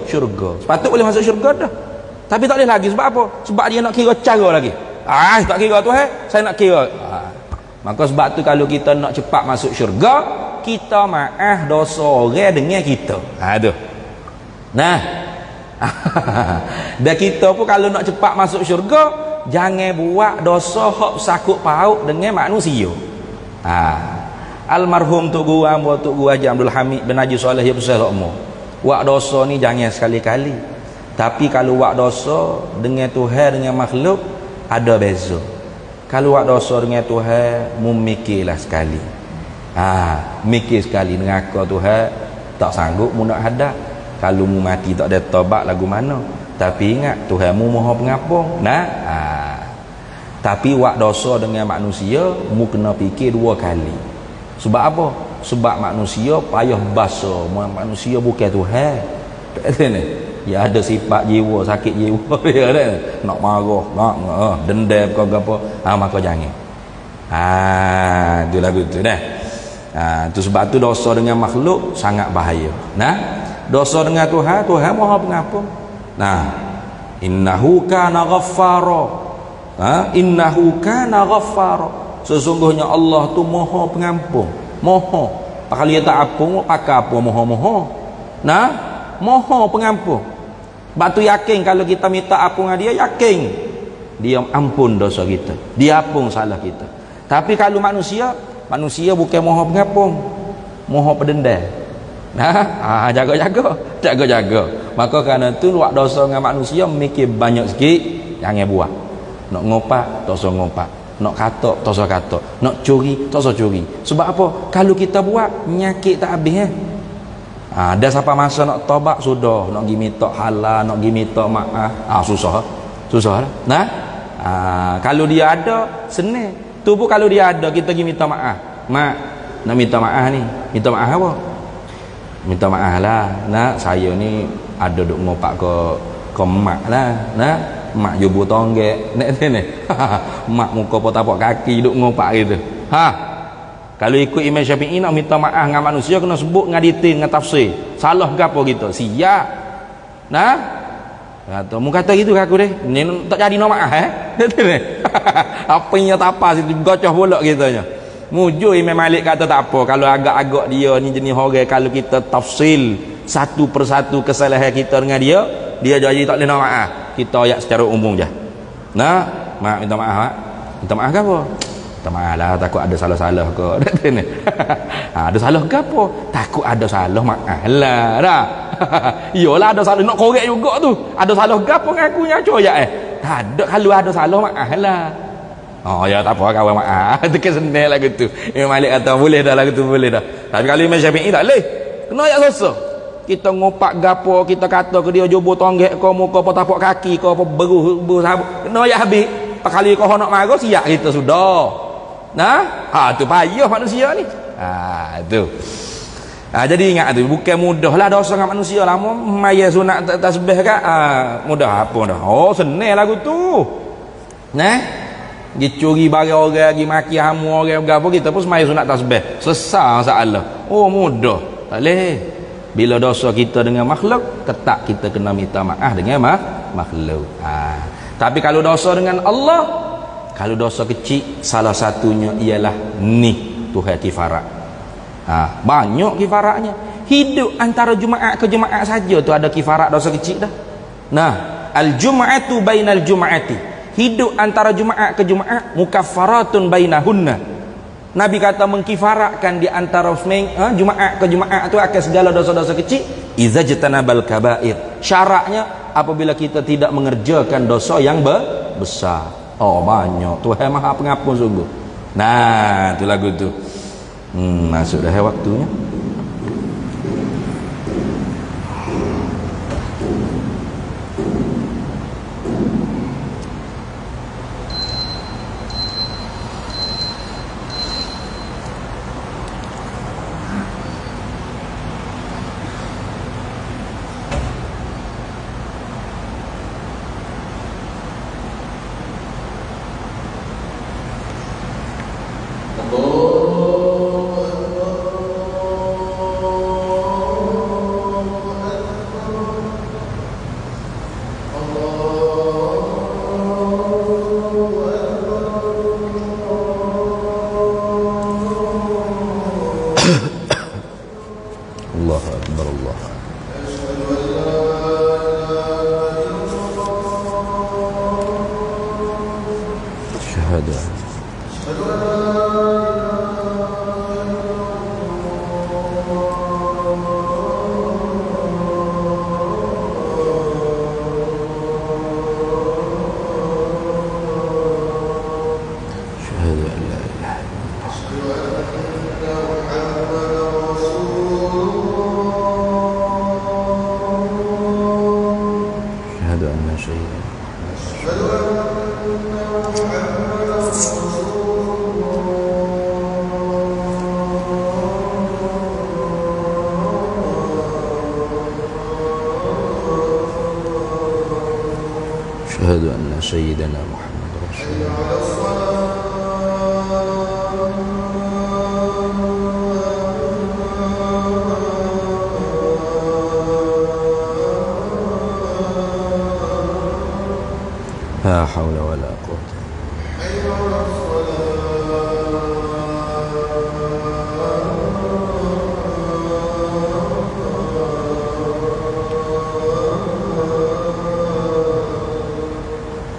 syurga. Sepatut boleh masuk syurga dah. Tapi tak boleh lagi sebab apa? Sebab dia nak kira cara lagi. Tak kira tu saya nak kira. Maka sebab tu kalau kita nak cepat masuk syurga, kita maaf dosa orang dengan kita. Tu. Nah. Dan kita pun kalau nak cepat masuk syurga, jangan buat dosa hak sakut paut dengan manusia. Almarhum Tok Guru Amba Tok Guru Haji Abdul Hamid bin Haji Soleh ya besar umur. Buat dosa ni jangan sekali-kali. Tapi kalau buat dosa dengan Tuhan dengan makhluk ada beza. Kalau buat dosa dengan Tuhan, memikirlah sekali. Mikir sekali dengan aku Tuhan, tak sanggup mu nak hadap. Kalau mu mati tak ada taubat lagu mana. Tapi ingat Tuhanmu Maha Pengampun. Tapi wak dosa dengan manusia mu kena fikir dua kali. Sebab apa? Sebab manusia payah basa, manusia bukan Tuhan. Tak ni. Ya ada sifat jiwa, sakit jiwa dia ada. Nak marah, nak dendam kau apa, maka jangan. Itu lagu tu dah. Tu sebab tu dosa dengan makhluk sangat bahaya. Nah, dosa dengan Tuhan, Tuhan Maha Pengampun. Nah, innahu kana ghaffara. Innahu kana ghaffara. Sesungguhnya Allah tu Maha Pengampun. Maha. Kalau dia tak ampun, pakai apa Maha-Maha. Nah, Maha Pengampun. Sebab tu yakin kalau kita minta ampun dengan dia, yakin dia ampun dosa kita, dia ampun salah kita. Tapi kalau manusia bukan Maha Pengampun, Maha Pendendam. Nah, jaga-jaga. Maka kerana tu buat dosa dengan manusia mikir banyak sikit, jangan buat. Nak ngopak, dosa ngopak. Nak katok, dosa katok. Nak curi, dosa curi. Sebab apa? Kalau kita buat, nyakit tak habis ada siapa masa nak tobat sudah, nak pergi minta halal, nak pergi minta maaf, susah lah. Nah, kalau dia ada senang. Tu pun kalau dia ada kita pergi minta maaf. Mak, nak minta maaf ni. Minta maaf apa? Minta maaf lah. Nah, saya ni ada duk ngopak ke mak lah. Nah, mak jubu tonggek. Nek ni. Mak muka tapak kaki duk ngopak gitu. Kalau ikut Imam Syafi'i nak minta maaf dengan manusia kena sebut dengan detail, dengan tafsir. Salah ke apa gitu? Siap. Nah, kata mu kata gitu ke aku deh. Ni tak jadi nak maaf apa yang tak apa situ gocoh bolak gitunya. Mujur Imam Malik kata tak apa kalau agak-agak dia ni jenis orang kalau kita tafsil satu persatu kesalahan kita dengan dia jadi tak boleh nak maaf. Kita ayat secara umum je. Nah, mak minta maaf mak. Minta maaf ke apa? Minta maaf lah, takut ada salah-salah ke. Ada salah ke apa? Takut ada salah, maaf lah dah. Iyalah ada salah, nak korek juga tu. Ada salah ke apa ngakunya coyak tak ada, kalau ada salah, maaf lah. Ya tak apa kawan, maaf. Itu kan senang lah gitu. Imam Malik kata boleh dah lah gitu, boleh dah. Tapi kalau Imam Syafi'i tak boleh. Kena ayat susah. Kita ngopak gapo, kita kata ke dia jubur tonggek kau muka apa tapak kaki kau apa beruh sabuk. Kena ayat habis. Kali kau nak marah siap kita sudah. Nah, tu payah manusia ni. Tu. Jadi ingat tu, bukan mudah lah dosa dengan manusia lah. Maya sunat tasbih kan? Mudah apa dah? Senang lagu tu. Nah, dicuri barang orang, pergi maki hamu orang apa kita pun semaya sunat tasbih. Selesai masalah. Mudah. Tak boleh. Bila dosa kita dengan makhluk, tetap kita kena minta maaf dengan makhluk. Tapi kalau dosa dengan Allah, kalau dosa kecil, salah satunya ialah ni Tuhan kifarat. Banyak kifaratnya. Hidup antara Jumaat ke Jumaat saja tu ada kifarat dosa kecil dah. Nah, al-jum'atu bainal jum'ati. Hidup antara Jumaat ke Jumaat mukaffaratun bainahunna. Nabi kata mengkifaratkan di antara Jumaat ke Jumaat tu akan segala dosa-dosa kecil idza jatanabal kabair. Syaratnya apabila kita tidak mengerjakan dosa yang besar. Banyak. Tuhan Maha Pengampun sungguh. Nah, tu lagu tu. Masuk dah waktunya. أشهد أن محمدا رسول الله Asyhadu anna sayyidana Muhammad Rasulullah. La haula wala quwwata.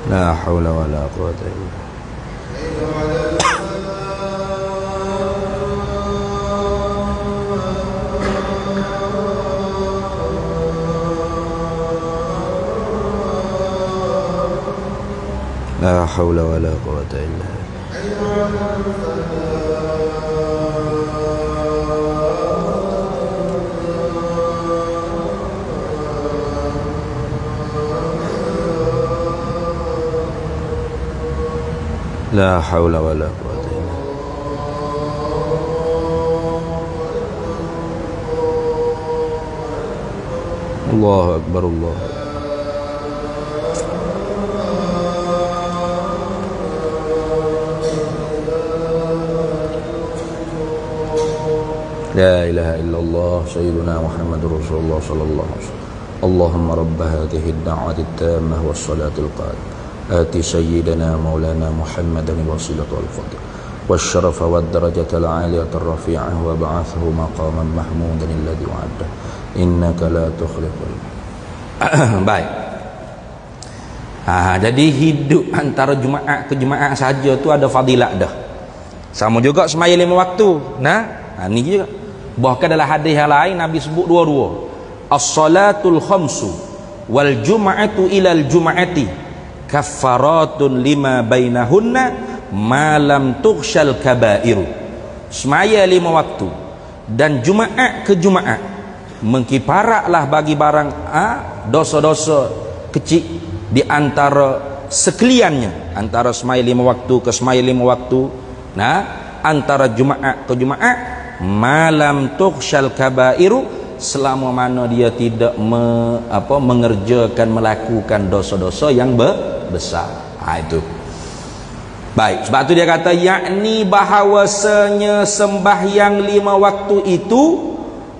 La haula wala quwwata illa La haula wala quwwata illa La haula wala quwwata illa Allahu akbar Allah. La ilaha illallah sayyiduna Muhammadur Rasulullah sallallahu alaihi wasallam. Allahumma rabb hadhihi ad-da'wati at-tammah was-salatil qa'imah آتي سيدنا مولانا محمدا الوسيلة والفضل والشرف والدرجة العالية الرفيعة وابعثه مقاما محمودا الذي وعده إنك لا تخلف baik. Jadi hidup antara Jumaat ke Jumaat saja tu ada fadilat dah. Sama juga semaya 5 waktu. Ni juga. Bahkan dalam hadis yang lain Nabi sebut dua-dua. As-salatul khamsu wal jum'atu ilal jum'ati kaffaratun lima bainahunna malam tughsyal kabairu. Semaya 5 waktu dan Jumaat ke Jumaat mengkiparatlah bagi barang dosa-dosa kecil di antara sekaliannya, antara semaya 5 waktu ke semaya 5 waktu, antara Jumaat ke Jumaat malam tughsyal kabairu, selama mana dia tidak mengerjakan, melakukan dosa-dosa yang besar. Itu baik. Sebab tu dia kata yakni bahawasanya sembahyang 5 waktu itu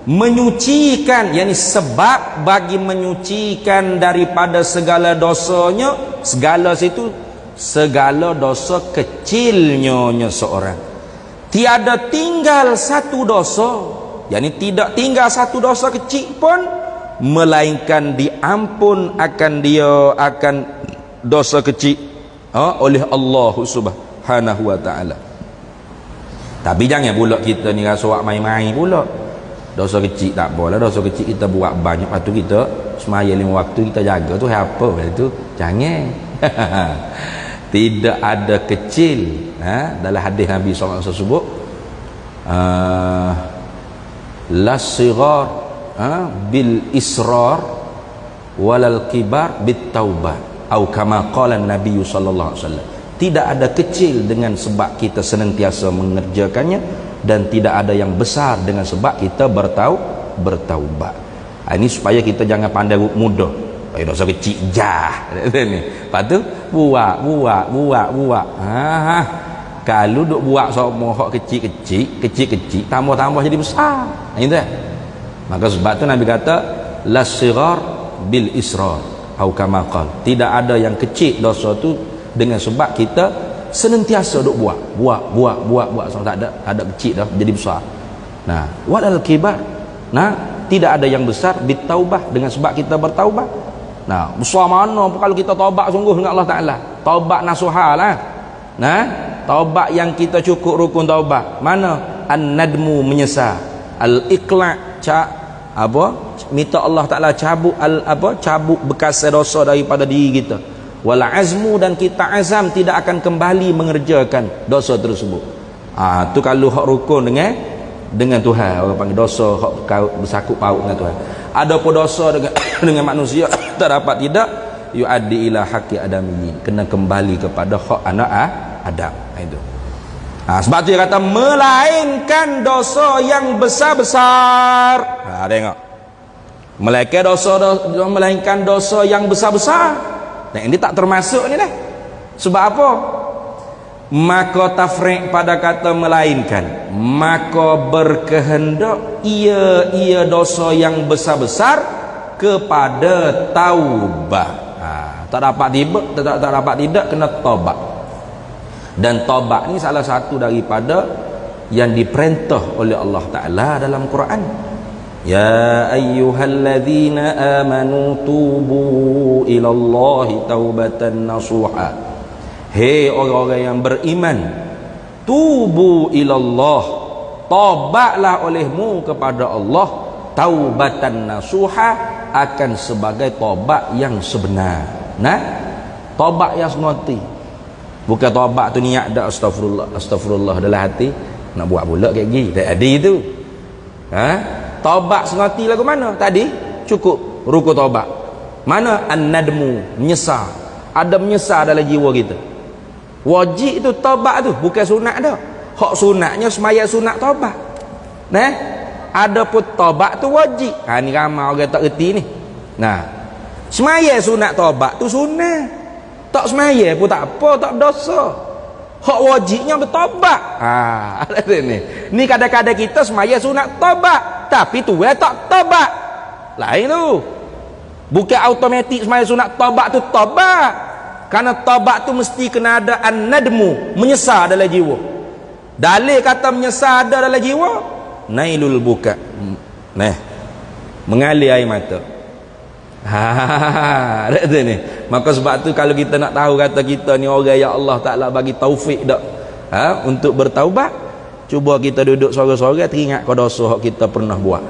menyucikan, yakni sebab bagi menyucikan daripada segala dosanya, segala situ segala dosa kecilnya seorang. Tiada tinggal satu dosa, yakni tidak tinggal satu dosa kecil pun melainkan diampun akan dia akan dosa kecil oleh Allah Subhanahu wa taala. Tapi jangan pula kita ni rasa buat main-main pula. Dosa kecil tak apalah, dosa kecil kita buat banyak, lepas tu kita semaya 5 waktu kita jaga tu apa itu? Jangan. Tidak ada kecil. Dalam hadis Nabi SAW sebut la sigar bil israr walal kibar bit taubah atau kama qala Nabi sallallahu alaihi wasallam. Tidak ada kecil dengan sebab kita senantiasa mengerjakannya, dan tidak ada yang besar dengan sebab kita bertaubat. Ini supaya kita jangan pandai mudah. Dosa kecil jah ni. Lepas tu buat. Kalau duk buat semua hak kecil, tambah jadi besar. Itu dah. Maka sebab tu Nabi kata la sigar bil israr atau kama qal. Tidak ada yang kecil dosa tu dengan sebab kita senantiasa duk buat sampai tak ada kecil dah jadi besar. Walal kibar. Tidak ada yang besar bitaubah dengan sebab kita bertaubat. Besar mana kalau kita taubat sungguh dengan Allah Taala. Taubat nasuha lah. Taubat yang kita cukup rukun taubat. Mana? An-nadmu, menyesal. Al-iqla' minta Allah Taala cabut cabut bekas dosa daripada diri kita. Wal azmu, dan kita azam tidak akan kembali mengerjakan dosa tersebut. Tu kalau hak rukun dengan Tuhan, orang panggil dosa hak bersangkut paut dengan Tuhan. Adapun dosa dengan manusia tak dapat, tidak yuaddi ila haqqi adami, kena kembali kepada hak anak Adam. Itu. Sebab tu dia kata melainkan dosa yang besar-besar. Tengok. Melainkan dosa yang besar-besar. Dan ini tak termasuk ni dah. Sebab apa? Maka tafriq pada kata melainkan, maka berkehendak ia dosa yang besar-besar kepada taubat. Tak dapat tidak kena taubat. Dan taubat ni salah satu daripada yang diperintah oleh Allah Ta'ala dalam Quran. Ya ayyuhalladzina amanu tubu ilallahi taubatan nasuha. Hei orang-orang yang beriman, tubu ilallah, taubatlah olehmu kepada Allah, taubatan nasuha, akan sebagai taubat yang sebenar. Nah, taubat yang senoti. Bukan taubat tu niat dak astagfirullah dalam hati nak buat pula kayak gini. Tak ada itu. Taubat senoti lagu mana? Tadi cukup rukun taubat. Mana an-nadmu, menyesal. Ada menyesal dalam jiwa kita. Wajib tu taubat tu, bukan sunat dah. Hak sunatnya semaya sunat taubat. Nah, ada pun taubat tu wajib. Ni ramai orang tak reti ni. Nah, semaya sunat taubat tu sunat. Tak semaya pun tak apa, tak berdosa. Hak wajibnya bertaubat. Ada ni. Ni kadang-kadang kita semaya sunat taubat, tapi tu tak taubat. Lain tu. Bukan automatik semaya sunat taubat tu taubat. Karena taubat tu mesti kena ada an-nadmu, menyesal dalam jiwa. Dalil kata menyesal ada dalam jiwa, nailul buka. Mengalir air mata. Ada ni. Maka sebab tu kalau kita nak tahu kata kita ni orang yang Allah Ta'ala bagi taufik dak untuk bertaubat, cuba kita duduk sorang-sorang teringat ke dosa kita pernah buat.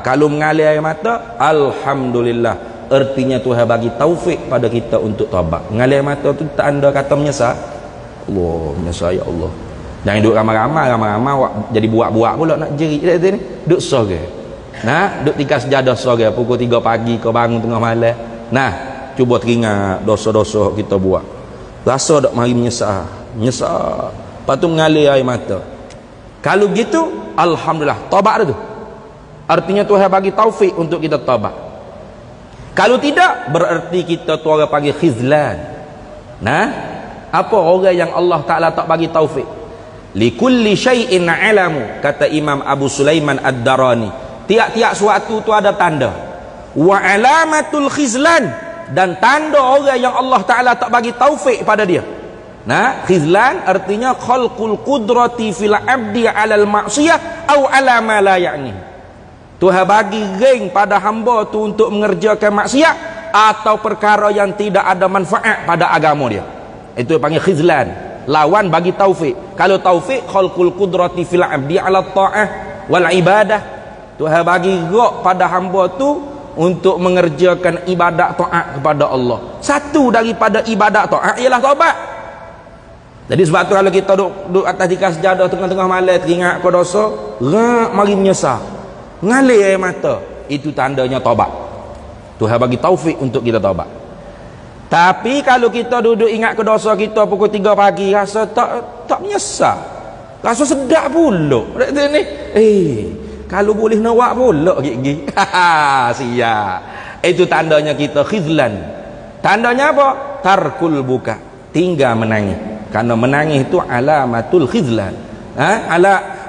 Kalau mengalir air mata, alhamdulillah, artinya Tuhan bagi taufik pada kita untuk taubat. Mengalir mata tu tanda kata menyesal. Allah, menyesal ya Allah. Jangan duduk ramai-ramai jadi buat-buat pula nak jerit ni. Duduk sorang. Duduk tingkat sejadah sorang pukul 3 pagi kau bangun tengah malam. Cuba teringat dosa-dosa kita buat. Rasa dak mari menyesal. Lepas tu mengalir air mata. Kalau gitu, alhamdulillah, taubat dah tu. Artinya Tuhan bagi taufik untuk kita taubat. Kalau tidak, berarti kita tu orang panggil khizlan. Apa orang yang Allah Ta'ala tak bagi taufik? Likulli syai'in alamu, kata Imam Abu Sulaiman Ad-Darani. Tiap-tiap suatu tu ada tanda. Wa alamatul khizlan, dan tanda orang yang Allah Ta'ala tak bagi taufik pada dia. Khizlan artinya khalqul qudrati fil abdi alal ma'siyah au ala ma la ya'ni. Tuhan bagi ring pada hamba tu untuk mengerjakan maksiat atau perkara yang tidak ada manfaat pada agama dia. Itu panggil khizlan. Lawan bagi taufik. Kalau taufik, khalqul qudrati fil abdi ala ta'ah wal ibadah. Tuhan bagi gerak pada hamba tu untuk mengerjakan ibadat taat kepada Allah. Satu daripada ibadat taat ialah taubat. Jadi sebab tu kalau kita duduk atas tikas sejadah tengah-tengah malam teringat ke dosa, mari menyesal. Ngalir air mata, itu tandanya taubat. Tuhan bagi taufik untuk kita taubat. Tapi kalau kita duduk ingat ke dosa kita pukul 3 pagi, rasa tak menyesal, rasa sedap pula ni. Kalau boleh nawak pula gigi. Siap. Itu tandanya kita khizlan. Tandanya apa? Tarkul buka, tinggal menangis. Karena menangis itu alamatul khizlan.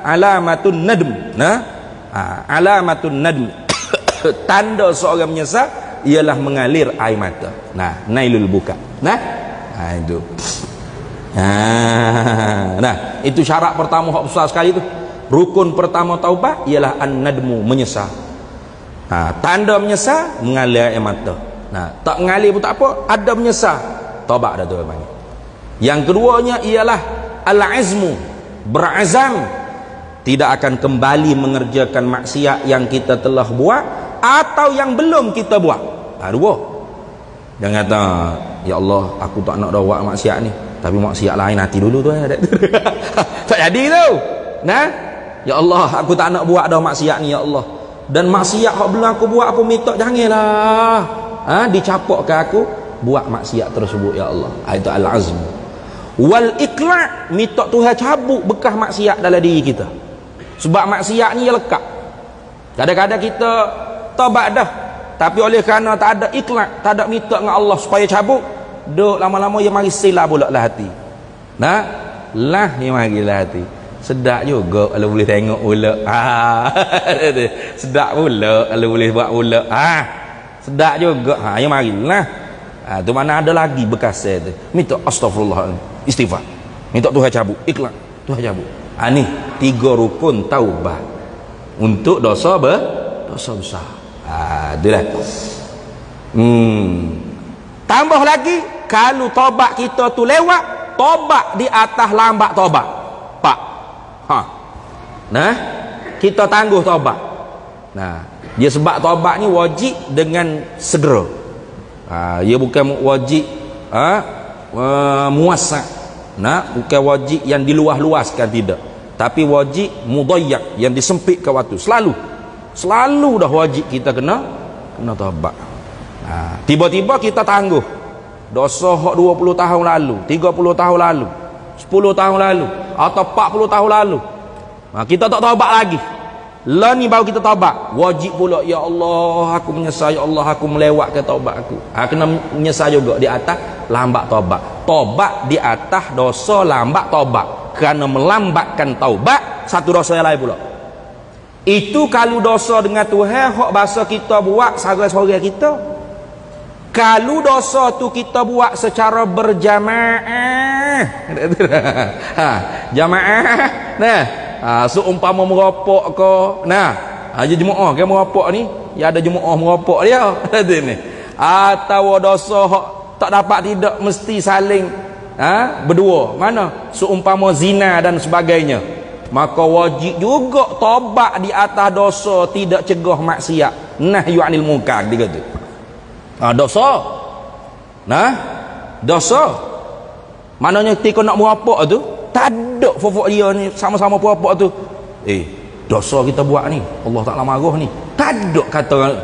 Alamatun nadm. Alamatun nadm. Tanda seorang menyesal ialah mengalir air mata. Nailul buka. Itu. Itu syarat pertama hak besar sekali tu. Rukun pertama taubat ialah an-nadmu, menyesal. Tanda menyesal mengalir air mata. Tak mengalir pun tak apa, ada menyesal, taubat dah tu panggil. Yang keduanya ialah al-azmu, berazam tidak akan kembali mengerjakan maksiat yang kita telah buat atau yang belum kita buat. Dua. Jangan kata, ya Allah, aku tak nak dah buat maksiat ni, tapi maksiat lain hati dulu tu. Tak jadi tu. Ya Allah, aku tak nak buat dah maksiat ni, ya Allah. Dan maksiat hak belum aku buat, aku minta janganlah dicapokkan aku buat maksiat tersebut, ya Allah. Itu al-azm. Wal ikla', minta Tuhan cabut bekas maksiat dalam diri kita. Sebab maksiat ni lekat. Kadang-kadang kita taubat dah, Tapi oleh kerana tak ada ikhlas, tak ada minta dengan Allah supaya cabut, duk lama-lama dia mari silap pula lah hati. Nah, lah dia marilah hati. Sedap juga kalau boleh tengok pula. Sedap pula kalau boleh buat pula. Sedap juga. Ya marilah. Tu mana ada lagi bekas tu. Minta astagfirullah, istighfar. Minta Tuhan cabut, ikhlas, Tuhan cabut. Ni 3 rukun taubat untuk dosa besar. Itulah. Tambah lagi, kalau tobat kita tu lewat, tobat di atas lambat tobat. Pak. Nah, kita tangguh tobat. Nah, dia sebab tobat ni wajib dengan segera. Dia bukan wajib muassak. Nah, bukan wajib yang diluas-luaskan, tidak. Tapi wajib mudayyak, yang disempitkan waktu. Selalu dah wajib kita kena tobat. Tiba-tiba kita tangguh dosa hak 20 tahun lalu, 30 tahun lalu, 10 tahun lalu, atau 40 tahun lalu. Kita tak tobat lagi. Lah ni baru kita tobat. Wajib pula, ya Allah aku menyesal, ya Allah aku melewatkan tobat aku. Kena menyesal juga di atas lambat tobat. Tobat di atas dosa lambat tobat. Kerana melambatkan taubat, satu dosa yang lain pula. Itu kalau dosa dengan Tuhan, hak bahasa kita buat seorang-seorang kita. Kalau dosa tu kita buat secara berjamaah, jamaah, nah, seumpama merokok ke, nah, jemaah ke merokok ni, ya ada jemaah merokok dia, ni. Atau dosa hak tak dapat tidak mesti saling berdua, mana seumpama zina dan sebagainya, maka wajib juga tobat di atas dosa tidak cegah maksiat, nahyu anil munkar dia kata. Dosa. Nah, dosa. Maknanya ketika nak merapok tu, tak ada fofok dia ni sama-sama merapok tu. Dosa kita buat ni, Allah Taala marah ni. Tak ada kata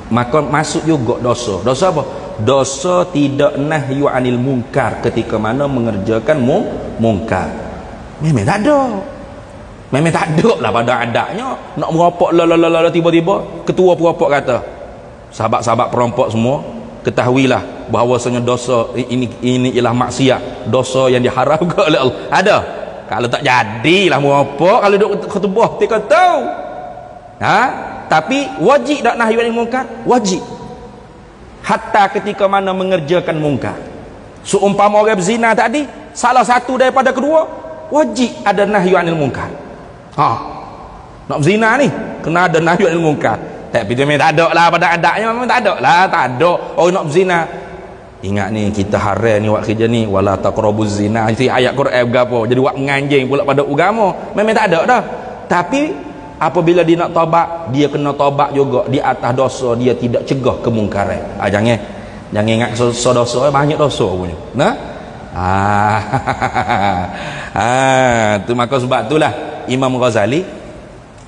maka masuk juga dosa. Dosa apa? Dosa tidak nahyu anil munkar, ketika mana mengerjakan munkar. Memang tak ada. Memang tak ada lah pada adanya nak merapok tiba-tiba ketua perapok kata, sahabat-sahabat perampok semua, ketahuilah bahawasanya dosa ini ialah maksiat, dosa yang diharamkan oleh Allah. Ada? Kalau tak jadilah merapok, kalau duk khutbah dia tahu. Tapi wajib tak nahyu anil munkar? Wajib. Hatta ketika mana mengerjakan munkar. Seumpama orang berzina tadi, salah satu daripada kedua, wajib ada nahyu anil munkar. Nak berzina ni kena ada nahyu anil munkar. Tapi dia memang tak ada lah pada adanya, memang tak ada lah, tak ada. Nak berzina, ingat ni kita haram ni buat kerja ni, wala taqrabuz zina. Itu ayat Quran berapa, jadi buat menganjing pula pada agama. Memang tak ada dah. Tapi apabila dia nak tobat, dia kena tobat juga di atas dosa dia tidak cegah kemungkaran. Jangan ingat dosa banyak dosa punya. Nah, tu maka sebab itulah Imam Ghazali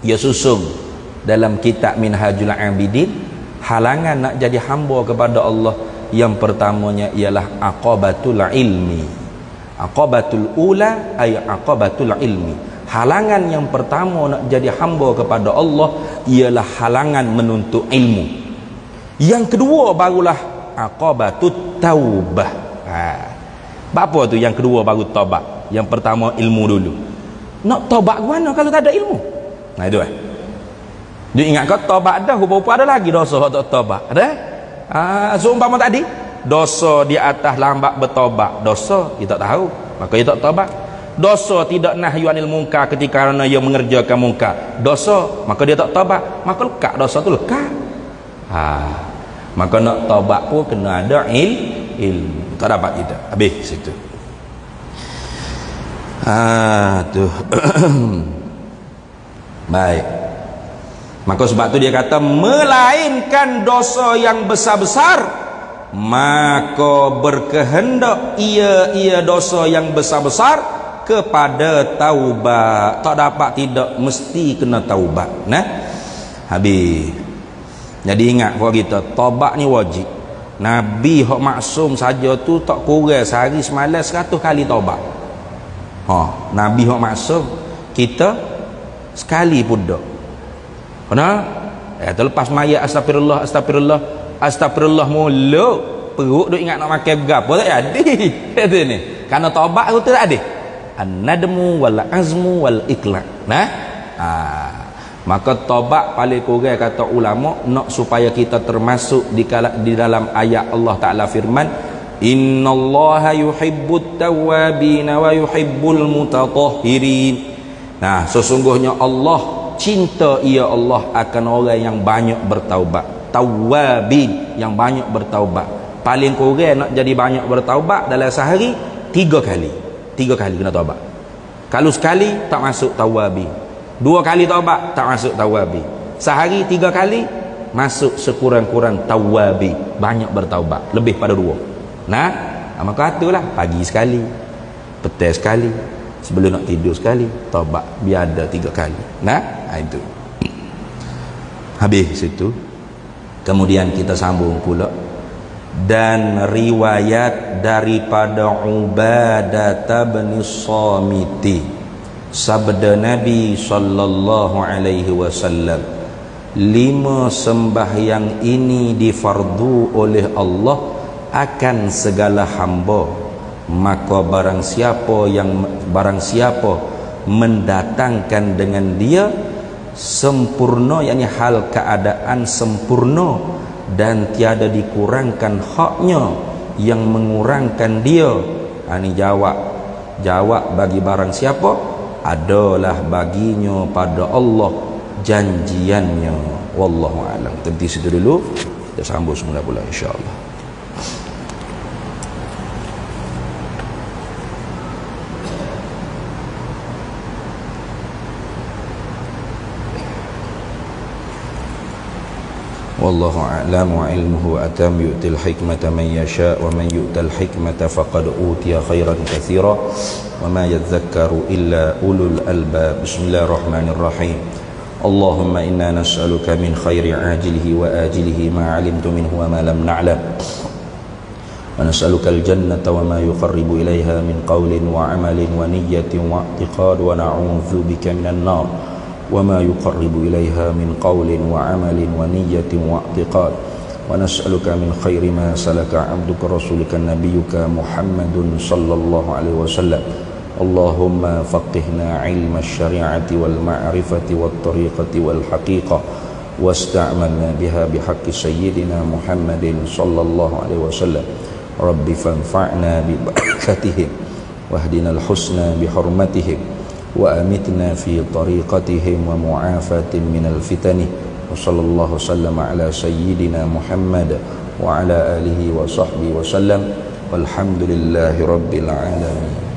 dia susun dalam kitab Minhajul Abidin, halangan nak jadi hamba kepada Allah yang pertamanya ialah aqabatul ilmi. Aqabatul ula ay aqabatul ilmi. Halangan yang pertama nak jadi hamba kepada Allah ialah halangan menuntut ilmu. Yang kedua barulah aqabatut taubah. Apa tu yang kedua baru taubat? Yang pertama ilmu dulu. Nak taubat ke mana kalau tak ada ilmu? Nah itu dia ingat kau taubat dah, rupa-rupa ada lagi dosa tak taubat. Ada? Seumpama tadi dosa di atas lambat bertaubat, dosa kita tak tahu, maka dia tak taubat. Dosa tidak nahyu anil munkar ketika kerana dia mengerjakan munkar, dosa, maka dia tak taubat, maka lekat dosa tu lekat. Maka nak taubat pun kena ada ilmu. Tak dapat kita. Habis situ. Tu. Baik. Maka sebab tu dia kata, melainkan dosa yang besar-besar, maka berkehendak ia dosa yang besar-besar kepada taubat. Tak dapat tidak, mesti kena taubat. Nah, habis. Jadi ingat kalau kita taubat ni wajib. Nabi hak maksum saja tu tak kurang sehari semalam 100 kali taubat. Nabi hak maksum, kita sekali pun tak. Kena Terlepas mayat astagfirullah astagfirullah astagfirullah mulu, perut duk ingat nak makan berapa tak jadi. Kata ni. Karena taubat tu tak ada. An-nadmu wal azmu wal iqla'. Nah. Maka taubat paling kurang kata ulama nak supaya kita termasuk di dalam ayat Allah Taala firman, innallaha yuhibbut tawwabin wa yuhibbul mutatahhirin. Nah, sesungguhnya Allah cinta ia Allah akan orang yang banyak bertaubat. Tawwabin, yang banyak bertaubat. Paling kurang nak jadi banyak bertaubat dalam sehari 3 kali. 3 kali kena taubat. Kalau sekali tak masuk tawwabin. 2 kali taubat tak masuk tawwabi. Sehari 3 kali masuk sekurang-kurang tawwabi, banyak bertaubat, lebih pada 2. Nah, maka itulah pagi sekali, petang sekali, sebelum nak tidur sekali, taubat biar ada 3 kali. Nah, itu. Habis situ. Kemudian kita sambung pula. Dan riwayat daripada Ubadah bin Samiti, sabda Nabi sallallahu alaihi wasallam, 5 sembahyang ini difardu oleh Allah akan segala hamba, maka barang siapa mendatangkan dengan dia sempurna, yakni hal keadaan sempurna dan tiada dikurangkan haknya yang mengurangkan dia. Ini jawab bagi barang siapa adalah baginya pada Allah janjiannya. Wallahu a'lam. Berhenti situ dulu, kita sambung semula pula insya-Allah. Wallahu a'lam wa ilmuhu atam yu'til hikmata man yasha' wa man yu'tal hikmata faqad utiya khairan katsira wa ma yadhakkaru illa ulul albab. Bismillahirrahmanirrahim. Allahumma inna nas'aluka min khairi ajilihi wa ajilihi ma 'alimtu minhu wa ma lam na'lam, wa nas'aluka al-jannata wa ma yuqarribu ilayha min qawlin wa 'amalin wa niyyatin wa i'tiqad, wa na'udzu bika minan nar وما يقرب إليها من قول وعمل ونية واعتقاد، ونسألك من خير ما سلك عبدك رسولك نبيك محمد صلى الله عليه وسلم. اللهم فقهنا علم الشريعة والمعرفة والطريقة والحقيقة واستعملنا بها بحق سيدنا محمد صلى الله عليه وسلم. رب فانفعنا ببركتهم واهدنا الحسنى بحرمتهم وأمتنا في طريقتهم ومعافاة من الفتن. وصلى الله وسلم على سيدنا محمد وعلى آله وصحبه وسلم والحمد لله رب العالمين.